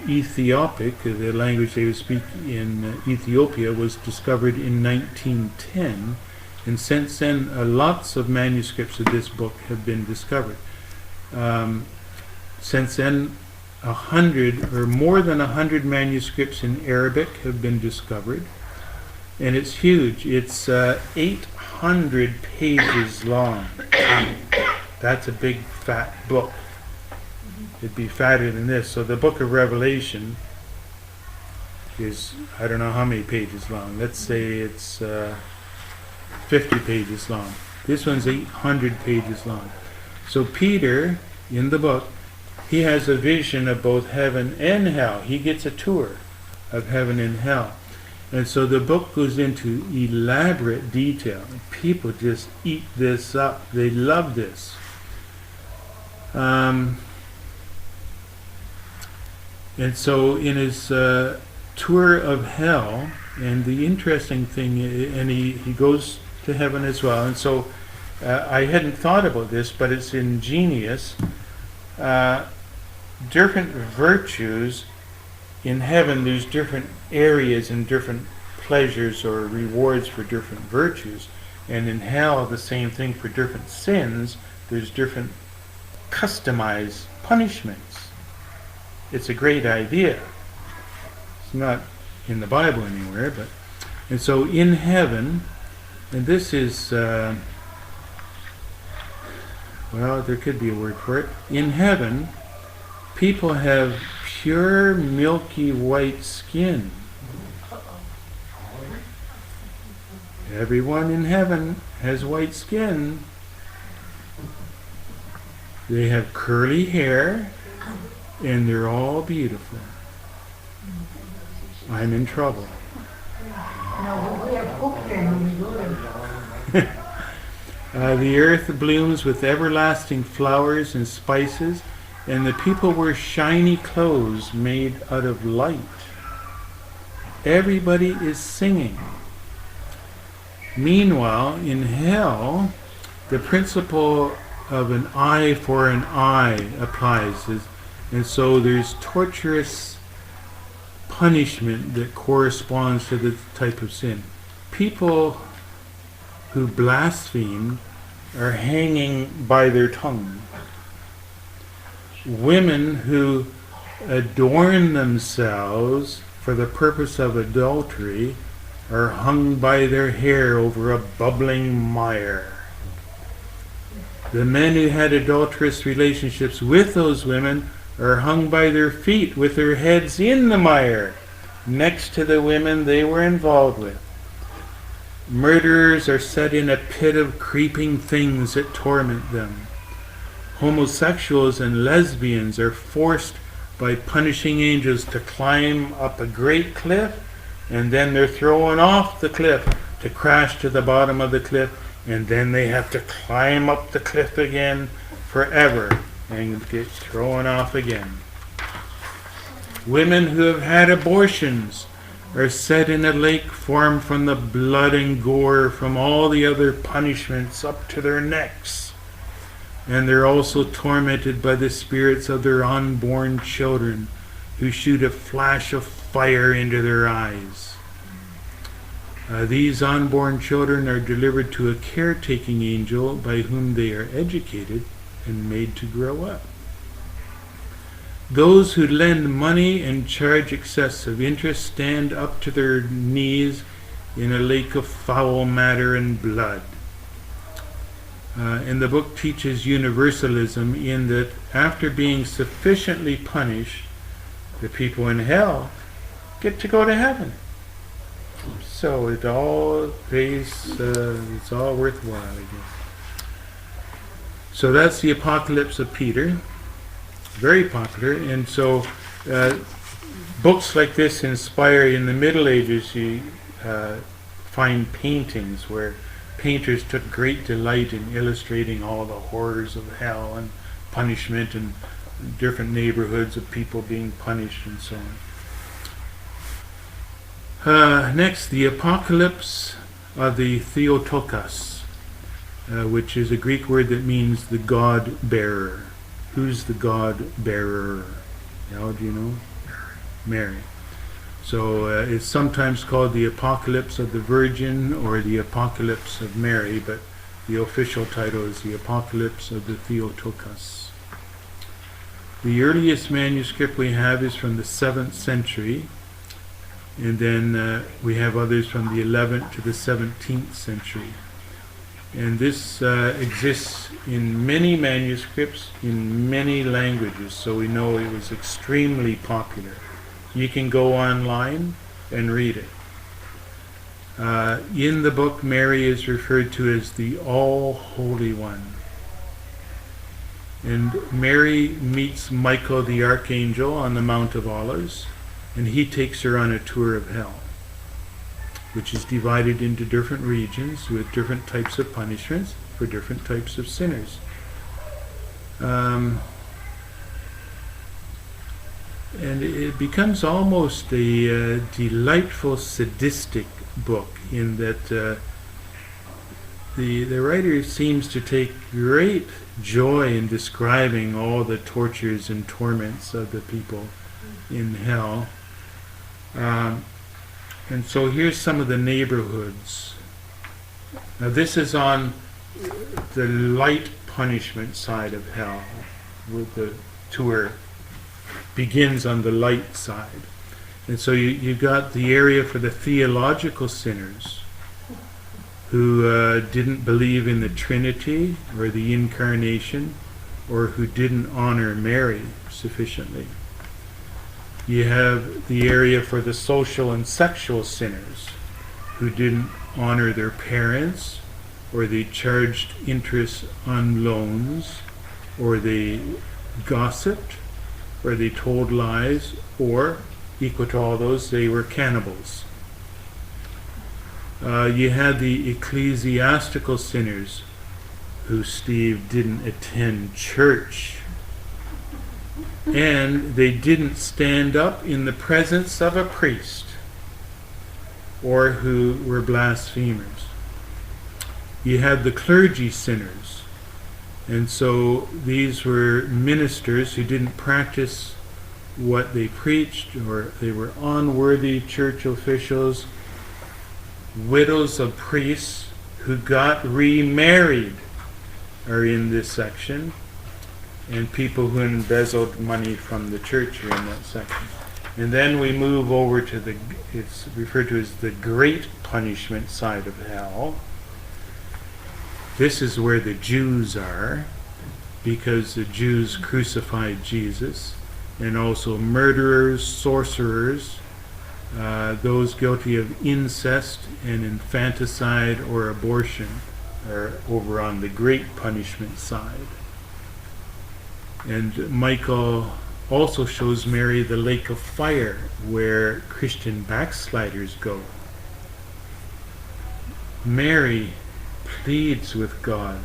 Ethiopic, the language they would speak in Ethiopia, was discovered in 1910, and since then lots of manuscripts of this book have been discovered. Since then 100 or more than 100 manuscripts in Arabic have been discovered, and it's huge. It's 800 pages long. That's a big fat book. It'd be fatter than this. So the book of Revelation is, I don't know how many pages long. Let's say it's 50 pages long. This one's 800 pages long. So Peter, in the book, he has a vision of both heaven and hell. He gets a tour of heaven and hell. And so the book goes into elaborate detail. People just eat this up. They love this. And so in his tour of hell, and the interesting thing, and he goes to heaven as well. And so I hadn't thought about this, but it's ingenious. Different virtues in heaven, there's different areas and different pleasures or rewards for different virtues. And in hell, the same thing for different sins. There's different customized punishments. it's a great idea. It's not in the Bible anywhere, but and so in heaven, and this is well, there could be a word for it. In heaven, people have pure milky white skin. Everyone in heaven has white skin. They have curly hair, and they're all beautiful. I'm in trouble. No, we have hope then when we go there. The earth blooms with everlasting flowers and spices, and the people wear shiny clothes made out of light. Everybody is singing. Meanwhile, in hell, the principle of an eye for an eye applies, and so there's torturous punishment that corresponds to the type of sin. People who blaspheme are hanging by their tongue. Women who adorn themselves for the purpose of adultery are hung by their hair over a bubbling mire. The men who had adulterous relationships with those women are hung by their feet with their heads in the mire, next to the women they were involved with. Murderers are set in a pit of creeping things that torment them. Homosexuals and lesbians are forced by punishing angels to climb up a great cliff, and then they're thrown off the cliff to crash to the bottom of the cliff, and then they have to climb up the cliff again forever and get thrown off again. Women who have had abortions are set in a lake formed from the blood and gore from all the other punishments up to their necks. And they're also tormented by the spirits of their unborn children, who shoot a flash of fire into their eyes. These unborn children are delivered to a caretaking angel by whom they are educated and made to grow up. Those who lend money and charge excessive interest stand up to their knees in a lake of foul matter and blood. And the book teaches universalism in that after being sufficiently punished, the people in hell get to go to heaven. So it all pays, it's all worthwhile, I guess. So that's the Apocalypse of Peter. Very popular. And so books like this inspire, in the Middle Ages, you find paintings where painters took great delight in illustrating all the horrors of hell and punishment and different neighborhoods of people being punished and so on. Next, the Apocalypse of the Theotokos, which is a Greek word that means the God-bearer. Who's the God-bearer? How do you know? Mary. So it's sometimes called the Apocalypse of the Virgin or the Apocalypse of Mary, but the official title is the Apocalypse of the Theotokos. The earliest manuscript we have is from the 7th century, and then we have others from the 11th to the 17th century. And this exists in many manuscripts in many languages, so we know it was extremely popular. You can go online and read it. In the book, Mary is referred to as the All-Holy One. And Mary meets Michael the Archangel on the Mount of Olives, and he takes her on a tour of hell, which is divided into different regions with different types of punishments for different types of sinners. And it becomes almost a delightful sadistic book in that the writer seems to take great joy in describing all the tortures and torments of the people in hell. And so here's some of the neighborhoods. Now this is on the light punishment side of hell with the tour begins on the light side. And so you've got the area for the theological sinners who didn't believe in the Trinity or the Incarnation, or who didn't honor Mary sufficiently. You have the area for the social and sexual sinners who didn't honor their parents, or they charged interest on loans, or they gossiped, or they told lies, or, equal to all those, they were cannibals. You had the ecclesiastical sinners who, Steve, didn't attend church. And they didn't stand up in the presence of a priest, or who were blasphemers. You had the clergy sinners. And so these were ministers who didn't practice what they preached, or they were unworthy church officials, widows of priests who got remarried are in this section, and people who embezzled money from the church are in that section. And then we move over to it's referred to as the great punishment side of hell. This is where the Jews are, because the Jews crucified Jesus, and also murderers, sorcerers, those guilty of incest and infanticide or abortion are over on the great punishment side. And Michael also shows Mary the lake of fire, where Christian backsliders go. Mary pleads with God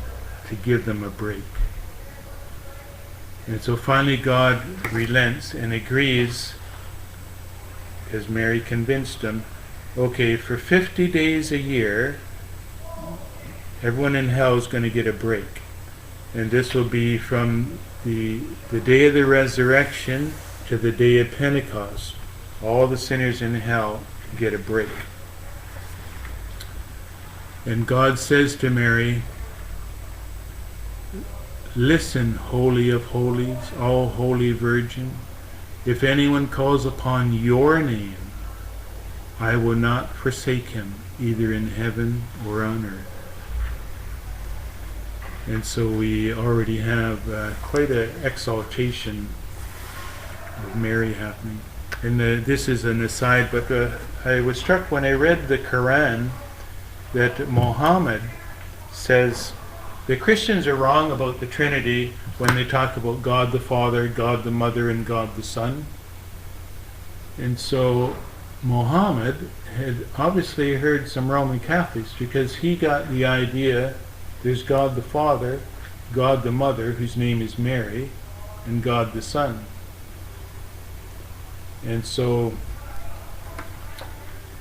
to give them a break. And so finally God relents and agrees, because Mary convinced him, okay, for 50 days a year, everyone in hell is going to get a break. And this will be from the day of the resurrection to the day of Pentecost. All the sinners in hell get a break. And God says to Mary, listen, Holy of Holies, all holy Virgin, if anyone calls upon your name, I will not forsake him, either in heaven or on earth. And so we already have quite an exaltation of Mary happening. And this is an aside, but I was struck when I read the Quran that Muhammad says the Christians are wrong about the Trinity when they talk about God the Father, God the Mother, and God the Son. And so Muhammad had obviously heard some Roman Catholics, because he got the idea there's God the Father, God the Mother, whose name is Mary, and God the Son. And so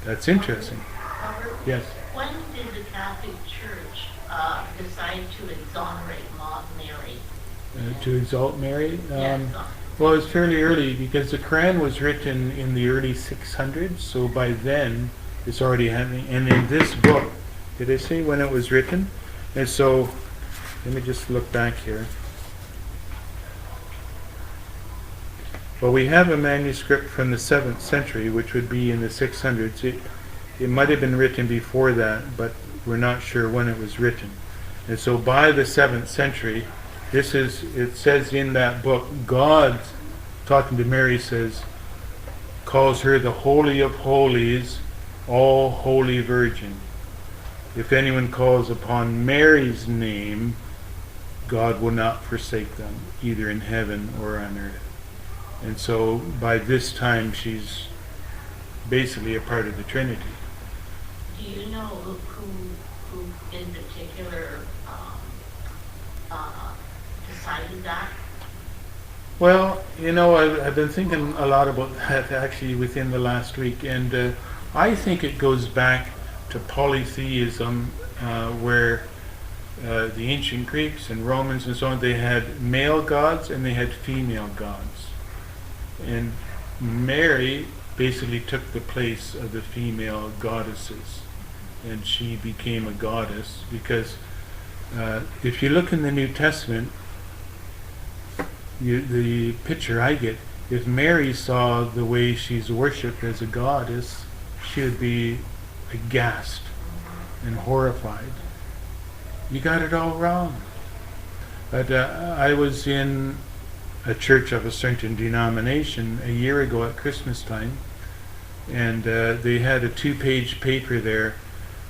that's interesting. Robert, Yes. when did the Catholic Church decide to exonerate Mary? To exalt Mary? Yes. Well, it's fairly early, because the Quran was written in the early 600s, so by then it's already happening. And in this book, did I say when it was written? And so, let me just look back here. Well, we have a manuscript from the 7th century, which would be in the 600s. It might have been written before that, but we're not sure when it was written. And so by the 7th century, it says in that book, God, talking to Mary, calls her the Holy of Holies, all holy Virgin. If anyone calls upon Mary's name, God will not forsake them, either in heaven or on earth. And so by this time, she's basically a part of the Trinity. Do you know who in particular decided that? Well, I've been thinking a lot about that actually within the last week, and I think it goes back to polytheism, where the ancient Greeks and Romans and so on, they had male gods and they had female gods. And Mary basically took the place of the female goddesses, and she became a goddess, because if you look in the New Testament, the picture I get if Mary saw the way she's worshipped as a goddess, she would be aghast and horrified. You got it all wrong. But I was in a church of a certain denomination a year ago at Christmas time, and they had a 2-page paper there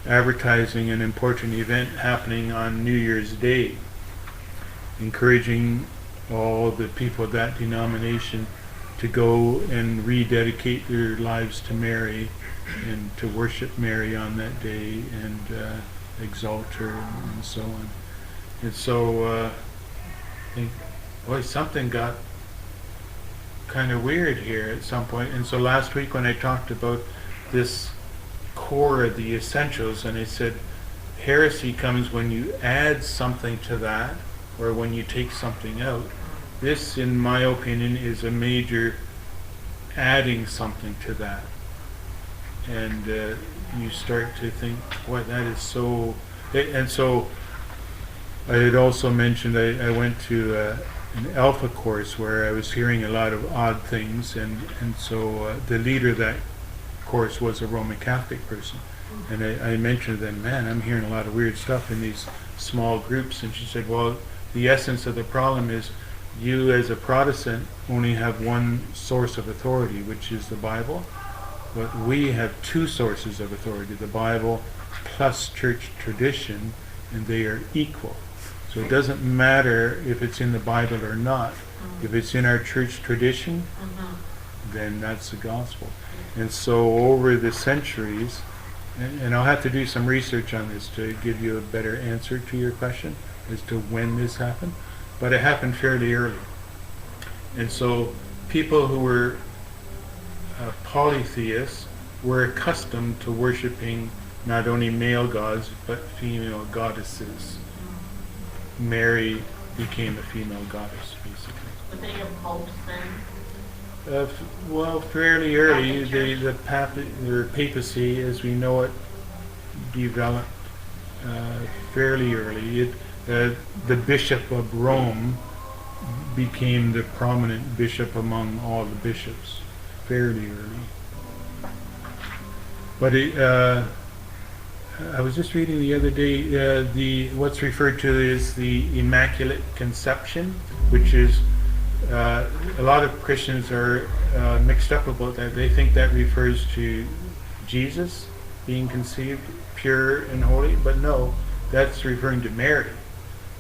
advertising an important event happening on New Year's Day, encouraging all the people of that denomination to go and rededicate their lives to Mary and to worship Mary on that day and exalt her and so on. And so I think, boy, something got kind of weird here at some point. And so last week when I talked about this core of the essentials, and I said heresy comes when you add something to that or when you take something out. This, in my opinion, is a major adding something to that. And you start to think, boy, that is so... And so I had also mentioned I went to an Alpha course where I was hearing a lot of odd things, and so the leader of that course was a Roman Catholic person. And I mentioned to them, man, I'm hearing a lot of weird stuff in these small groups. And she said, well, the essence of the problem is you as a Protestant only have one source of authority, which is the Bible. But we have two sources of authority, the Bible plus church tradition, and they are equal. So it doesn't matter if it's in the Bible or not. If it's in our church tradition, then that's the gospel. And so over the centuries, and I'll have to do some research on this to give you a better answer to your question as to when this happened, but it happened fairly early. And so people who were polytheists were accustomed to worshiping not only male gods but female goddesses. Mary became a female goddess, basically. Would they have popes then? Well, fairly early, the papacy, as we know it, developed fairly early. The Bishop of Rome became the prominent bishop among all the bishops fairly early. But I was just reading the other day, what's referred to as the Immaculate Conception, which is a lot of Christians are mixed up about that. They think that refers to Jesus being conceived pure and holy, but no, that's referring to Mary.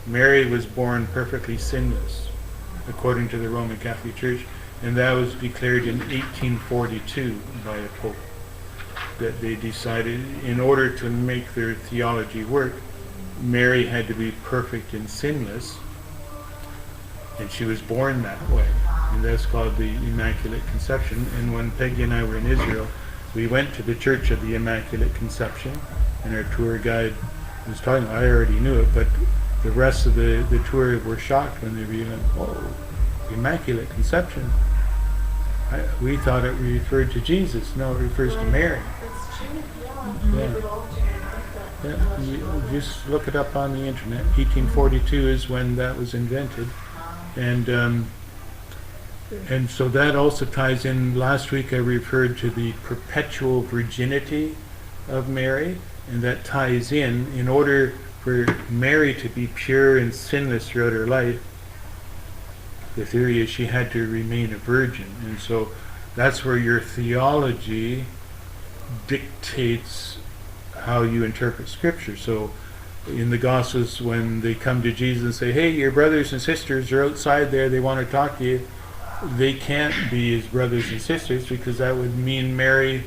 Mary was born perfectly sinless, according to the Roman Catholic Church, and that was declared in 1842 by a pope. That they decided, in order to make their theology work, Mary had to be perfect and sinless, and she was born that way, and that's called the Immaculate Conception. And when Peggy and I were in Israel, we went to the Church of the Immaculate Conception, and our tour guide was talking, I already knew it, but the rest of the tour were shocked when they realized, oh, Immaculate Conception. We thought it referred to Jesus. No, it refers to Mary. That's true, Yeah. They would all do it like that. Yeah, you just look it up on the internet. 1842 is when that was invented, and so that also ties in. Last week I referred to the perpetual virginity of Mary, and that ties in order for Mary to be pure and sinless throughout her life. The theory is she had to remain a virgin, and so that's where your theology dictates how you interpret Scripture. So in the Gospels, when they come to Jesus and say, hey, your brothers and sisters are outside there, they want to talk to you, they can't be his brothers and sisters, because that would mean Mary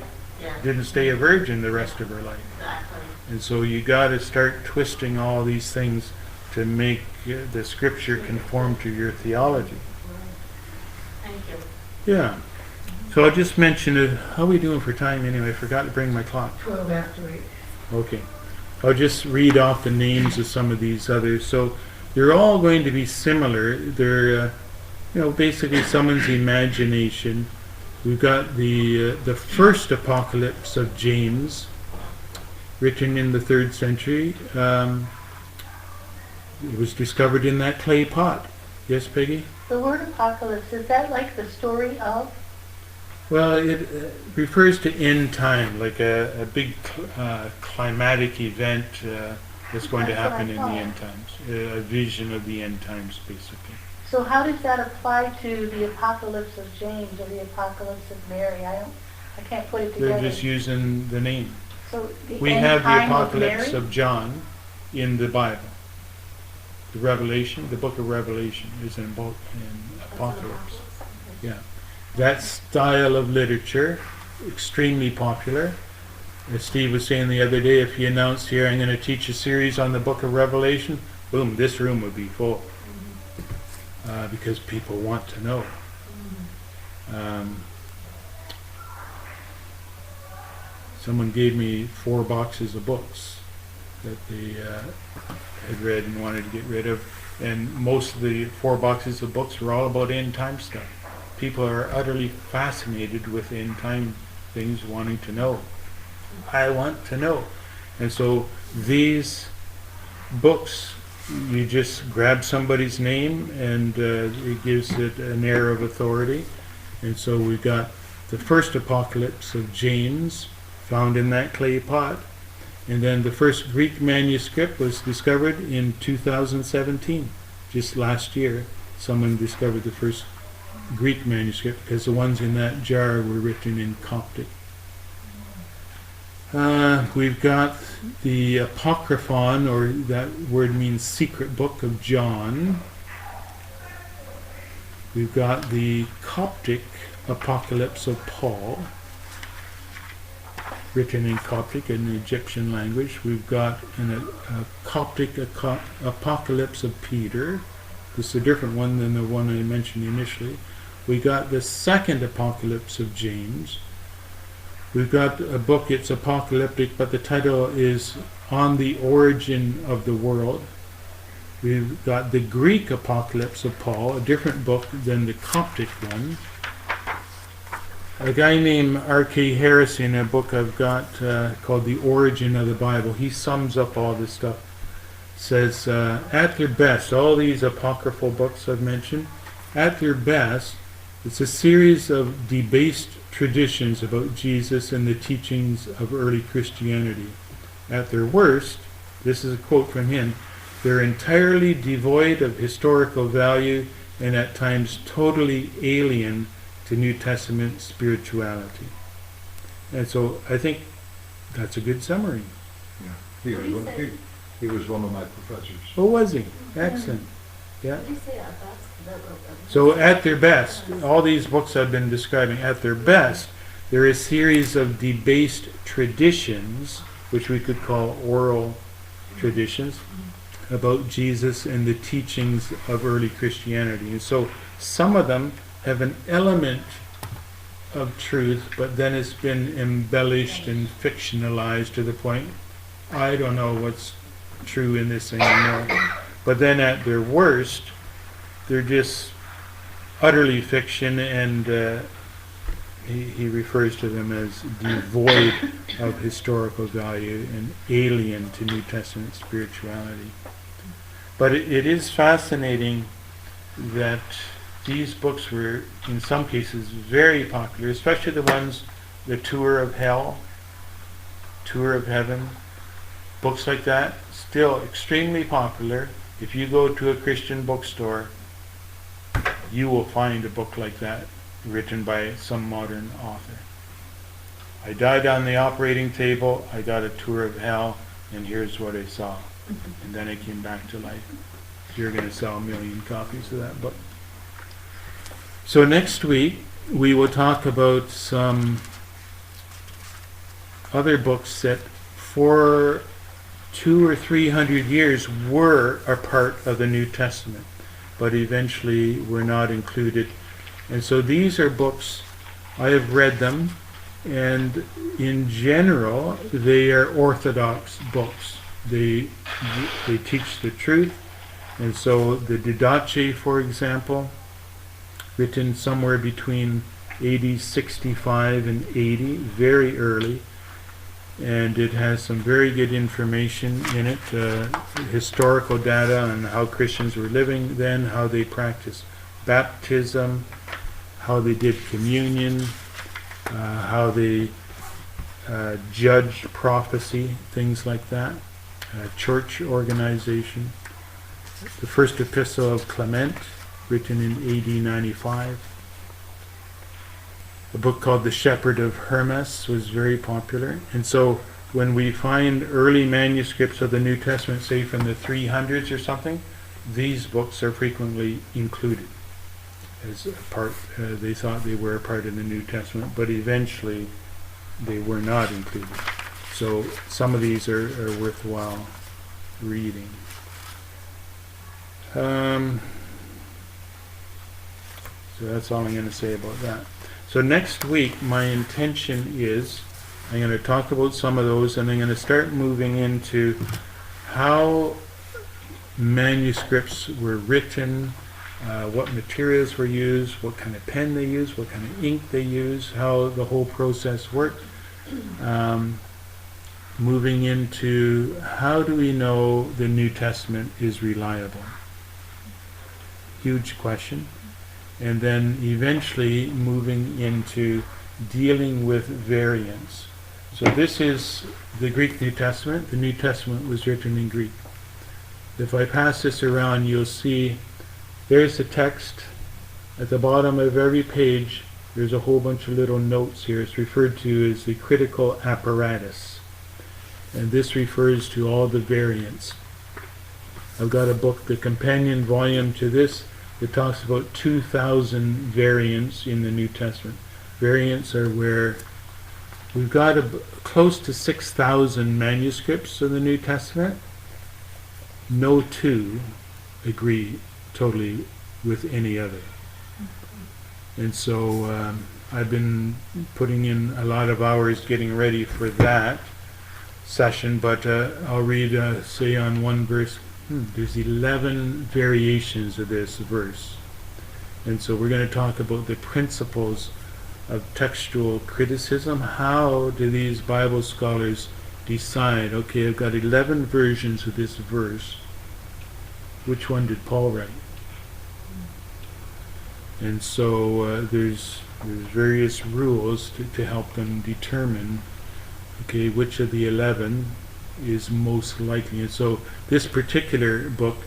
didn't stay a virgin the rest of her life. Exactly. And so you got to start twisting all these things to make the Scripture conform to your theology. Thank you. Yeah. So I'll just mention it. How are we doing for time anyway? I forgot to bring my clock. 12 after 8. Okay. I'll just read off the names of some of these others. So they're all going to be similar. They're, basically someone's imagination. We've got the first apocalypse of James, written in the 3rd century. It was discovered in that clay pot. Yes, Peggy? The word apocalypse, is that like the story of? Well, it refers to end time, like a big climatic event that's going to That's what I happen in the thought. end times. A vision of the end times, basically. So how does that apply to the apocalypse of James or the apocalypse of Mary? I can't put it They're together. just using the name. So the We end have the time apocalypse Mary? of John in the Bible. The Revelation, the book of Revelation is in apocalypse. Yeah. That style of literature, extremely popular. As Steve was saying the other day, if he announced here, I'm going to teach a series on the book of Revelation, boom, this room would be full. Because people want to know. Someone gave me 4 boxes of books that they had read and wanted to get rid of, and most of the 4 boxes of books were all about end time stuff. People are utterly fascinated with end time things, wanting to know. I want to know. And so these books, you just grab somebody's name and it gives it an air of authority. And so we've got the first apocalypse of James found in that clay pot. And then the first Greek manuscript was discovered in 2017. Just last year, someone discovered the first Greek manuscript because the ones in that jar were written in Coptic. We've got the Apocryphon, or that word means secret book of John. We've got the Coptic Apocalypse of Paul, written in Coptic, in the Egyptian language. We've got a Coptic Apocalypse of Peter. This is a different one than the one I mentioned initially. We got the second Apocalypse of James. We've got a book, it's apocalyptic, but the title is On the Origin of the World. We've got the Greek Apocalypse of Paul, a different book than the Coptic one. A guy named R.K. Harrison, in a book I've got called The Origin of the Bible, he sums up all this stuff. Says, at their best, all these apocryphal books I've mentioned, at their best, it's a series of debased traditions about Jesus and the teachings of early Christianity. At their worst, this is a quote from him, they're entirely devoid of historical value and at times totally alien to New Testament spirituality. And so I think that's a good summary. Yeah. He was one of my professors. Oh, was he? Excellent. Yeah. What did you say at best? So at their best, all these books I've been describing, at their best, they're a series of debased traditions, which we could call oral traditions, about Jesus and the teachings of early Christianity. And so some of them have an element of truth, but then it's been embellished and fictionalized to the point, I don't know what's true in this anymore. But then at their worst, they're just utterly fiction, and he refers to them as devoid of historical value and alien to New Testament spirituality. But it is fascinating that these books were, in some cases, very popular, especially the ones, the Tour of Hell, Tour of Heaven, books like that, still extremely popular. If you go to a Christian bookstore, you will find a book like that written by some modern author. I died on the operating table, I got a tour of hell, and here's what I saw. And then I came back to life. You're going to sell 1 million copies of that book. So next week, we will talk about some other books that for 200 or 300 years were a part of the New Testament, but eventually were not included. And so these are books, I have read them, and in general, they are orthodox books. They teach the truth. And so the Didache, for example, written somewhere between AD 65 and 80, very early, and it has some very good information in it, historical data on how Christians were living then, how they practiced baptism, how they did communion, how they judged prophecy, things like that, church organization. The first epistle of Clement, written in AD 95. A book called The Shepherd of Hermas was very popular. And so when we find early manuscripts of the New Testament, say from the 300s or something, these books are frequently included as a part. They thought they were a part of the New Testament, but eventually they were not included. So some of these are worthwhile reading. So that's all I'm going to say about that. So next week, my intention is, I'm going to talk about some of those, and I'm going to start moving into how manuscripts were written, what materials were used, what kind of pen they used, what kind of ink they used, how the whole process worked. Moving into how do we know the New Testament is reliable? Huge question. And then eventually moving into dealing with variants. So this is the Greek New Testament. The New Testament was written in Greek. If I pass this around, you'll see there's the text. At the bottom of every page, there's a whole bunch of little notes here. It's referred to as the critical apparatus. And this refers to all the variants. I've got a book, the companion volume to this, that talks about 2,000 variants in the New Testament. Variants are where we've got close to 6,000 manuscripts of the New Testament. No two agree totally with any other. And so I've been putting in a lot of hours getting ready for that session, but I'll read, say on one verse, there's 11 variations of this verse. And so we're going to talk about the principles of textual criticism. How do these Bible scholars decide, okay, I've got 11 versions of this verse. Which one did Paul write? And so there's various rules to help them determine, okay, which of the 11 is most likely. And so this particular book,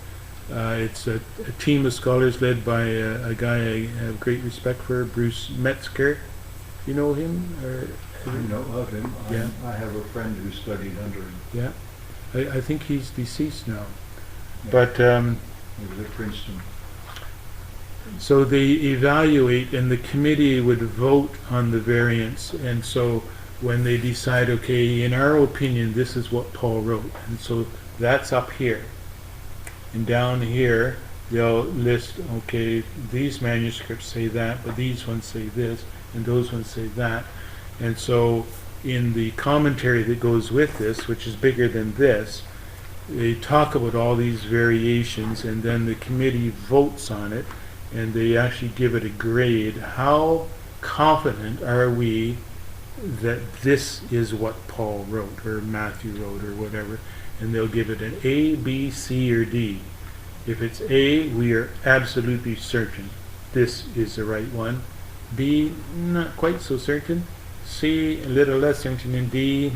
it's a team of scholars led by a guy I have great respect for, Bruce Metzger. You know him? Or I know of him. Yeah. I have a friend who studied under him. Yeah, I think he's deceased now. Yeah. But He was at Princeton. so they evaluate, and the committee would vote on the variants. And so when they decide, okay, in our opinion, this is what Paul wrote, and so that's up here. And down here, they'll list, okay, these manuscripts say that, but these ones say this, and those ones say that. And so in the commentary that goes with this, which is bigger than this, they talk about all these variations, and then the committee votes on it, and they actually give it a grade. How confident are we that this is what Paul wrote, or Matthew wrote, or whatever? And they'll give it an A, B, C, or D. If it's A, we are absolutely certain this is the right one. B, not quite so certain. C, a little less certain. And D,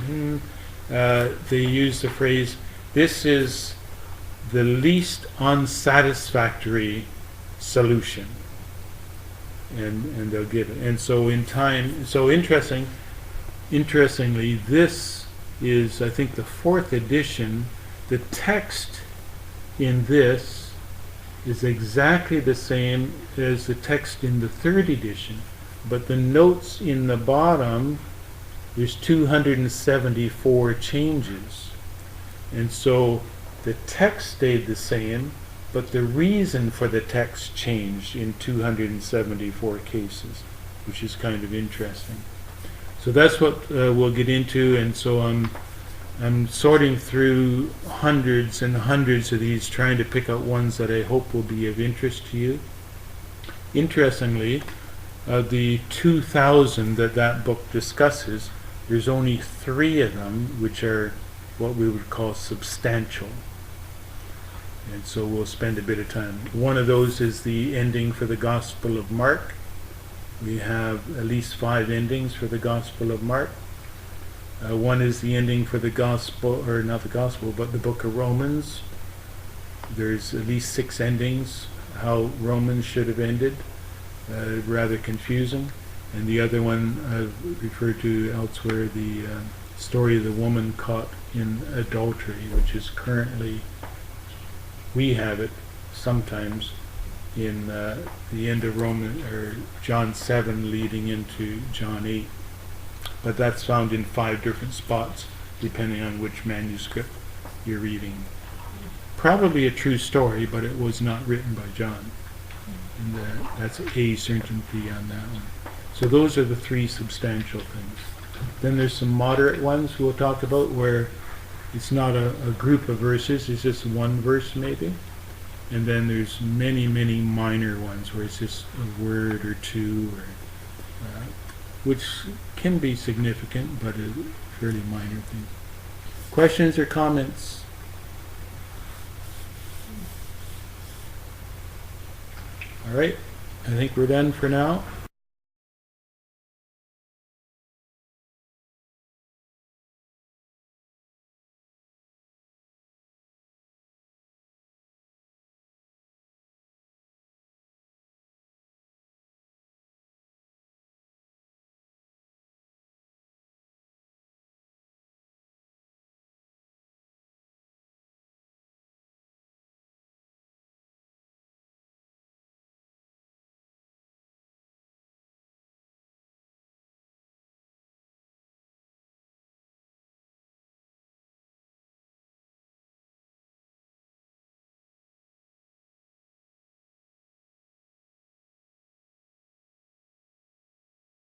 they use the phrase, this is the least unsatisfactory solution. And they'll give it. And so in time, so interestingly, this is, I think, the 4th edition. The text in this is exactly the same as the text in the 3rd edition, but the notes in the bottom, there's 274 changes. And so the text stayed the same, but the reason for the text changed in 274 cases, which is kind of interesting. So that's what we'll get into, and so I'm sorting through hundreds and hundreds of these, trying to pick out ones that I hope will be of interest to you. Interestingly, the 2,000 that book discusses, there's only 3 of them which are what we would call substantial. And so we'll spend a bit of time. One of those is the ending for the Gospel of Mark. We have at least 5 endings for the Gospel of Mark. One is the ending for the Gospel, or not the Gospel, but the book of Romans. There's at least 6 endings, how Romans should have ended. Rather confusing. And the other one I've referred to elsewhere, the story of the woman caught in adultery, which is currently, we have it sometimes in the end of Roman or John 7 leading into John 8. But that's found in 5 different spots depending on which manuscript you're reading. Probably a true story, but it was not written by John. And that's a certainty on that one. So those are the 3 substantial things. Then there's some moderate ones we'll talk about where it's not a group of verses, it's just one verse maybe. And then there's many, many minor ones where it's just a word or two, or, which can be significant, but a fairly minor thing. Questions or comments? All right, I think we're done for now.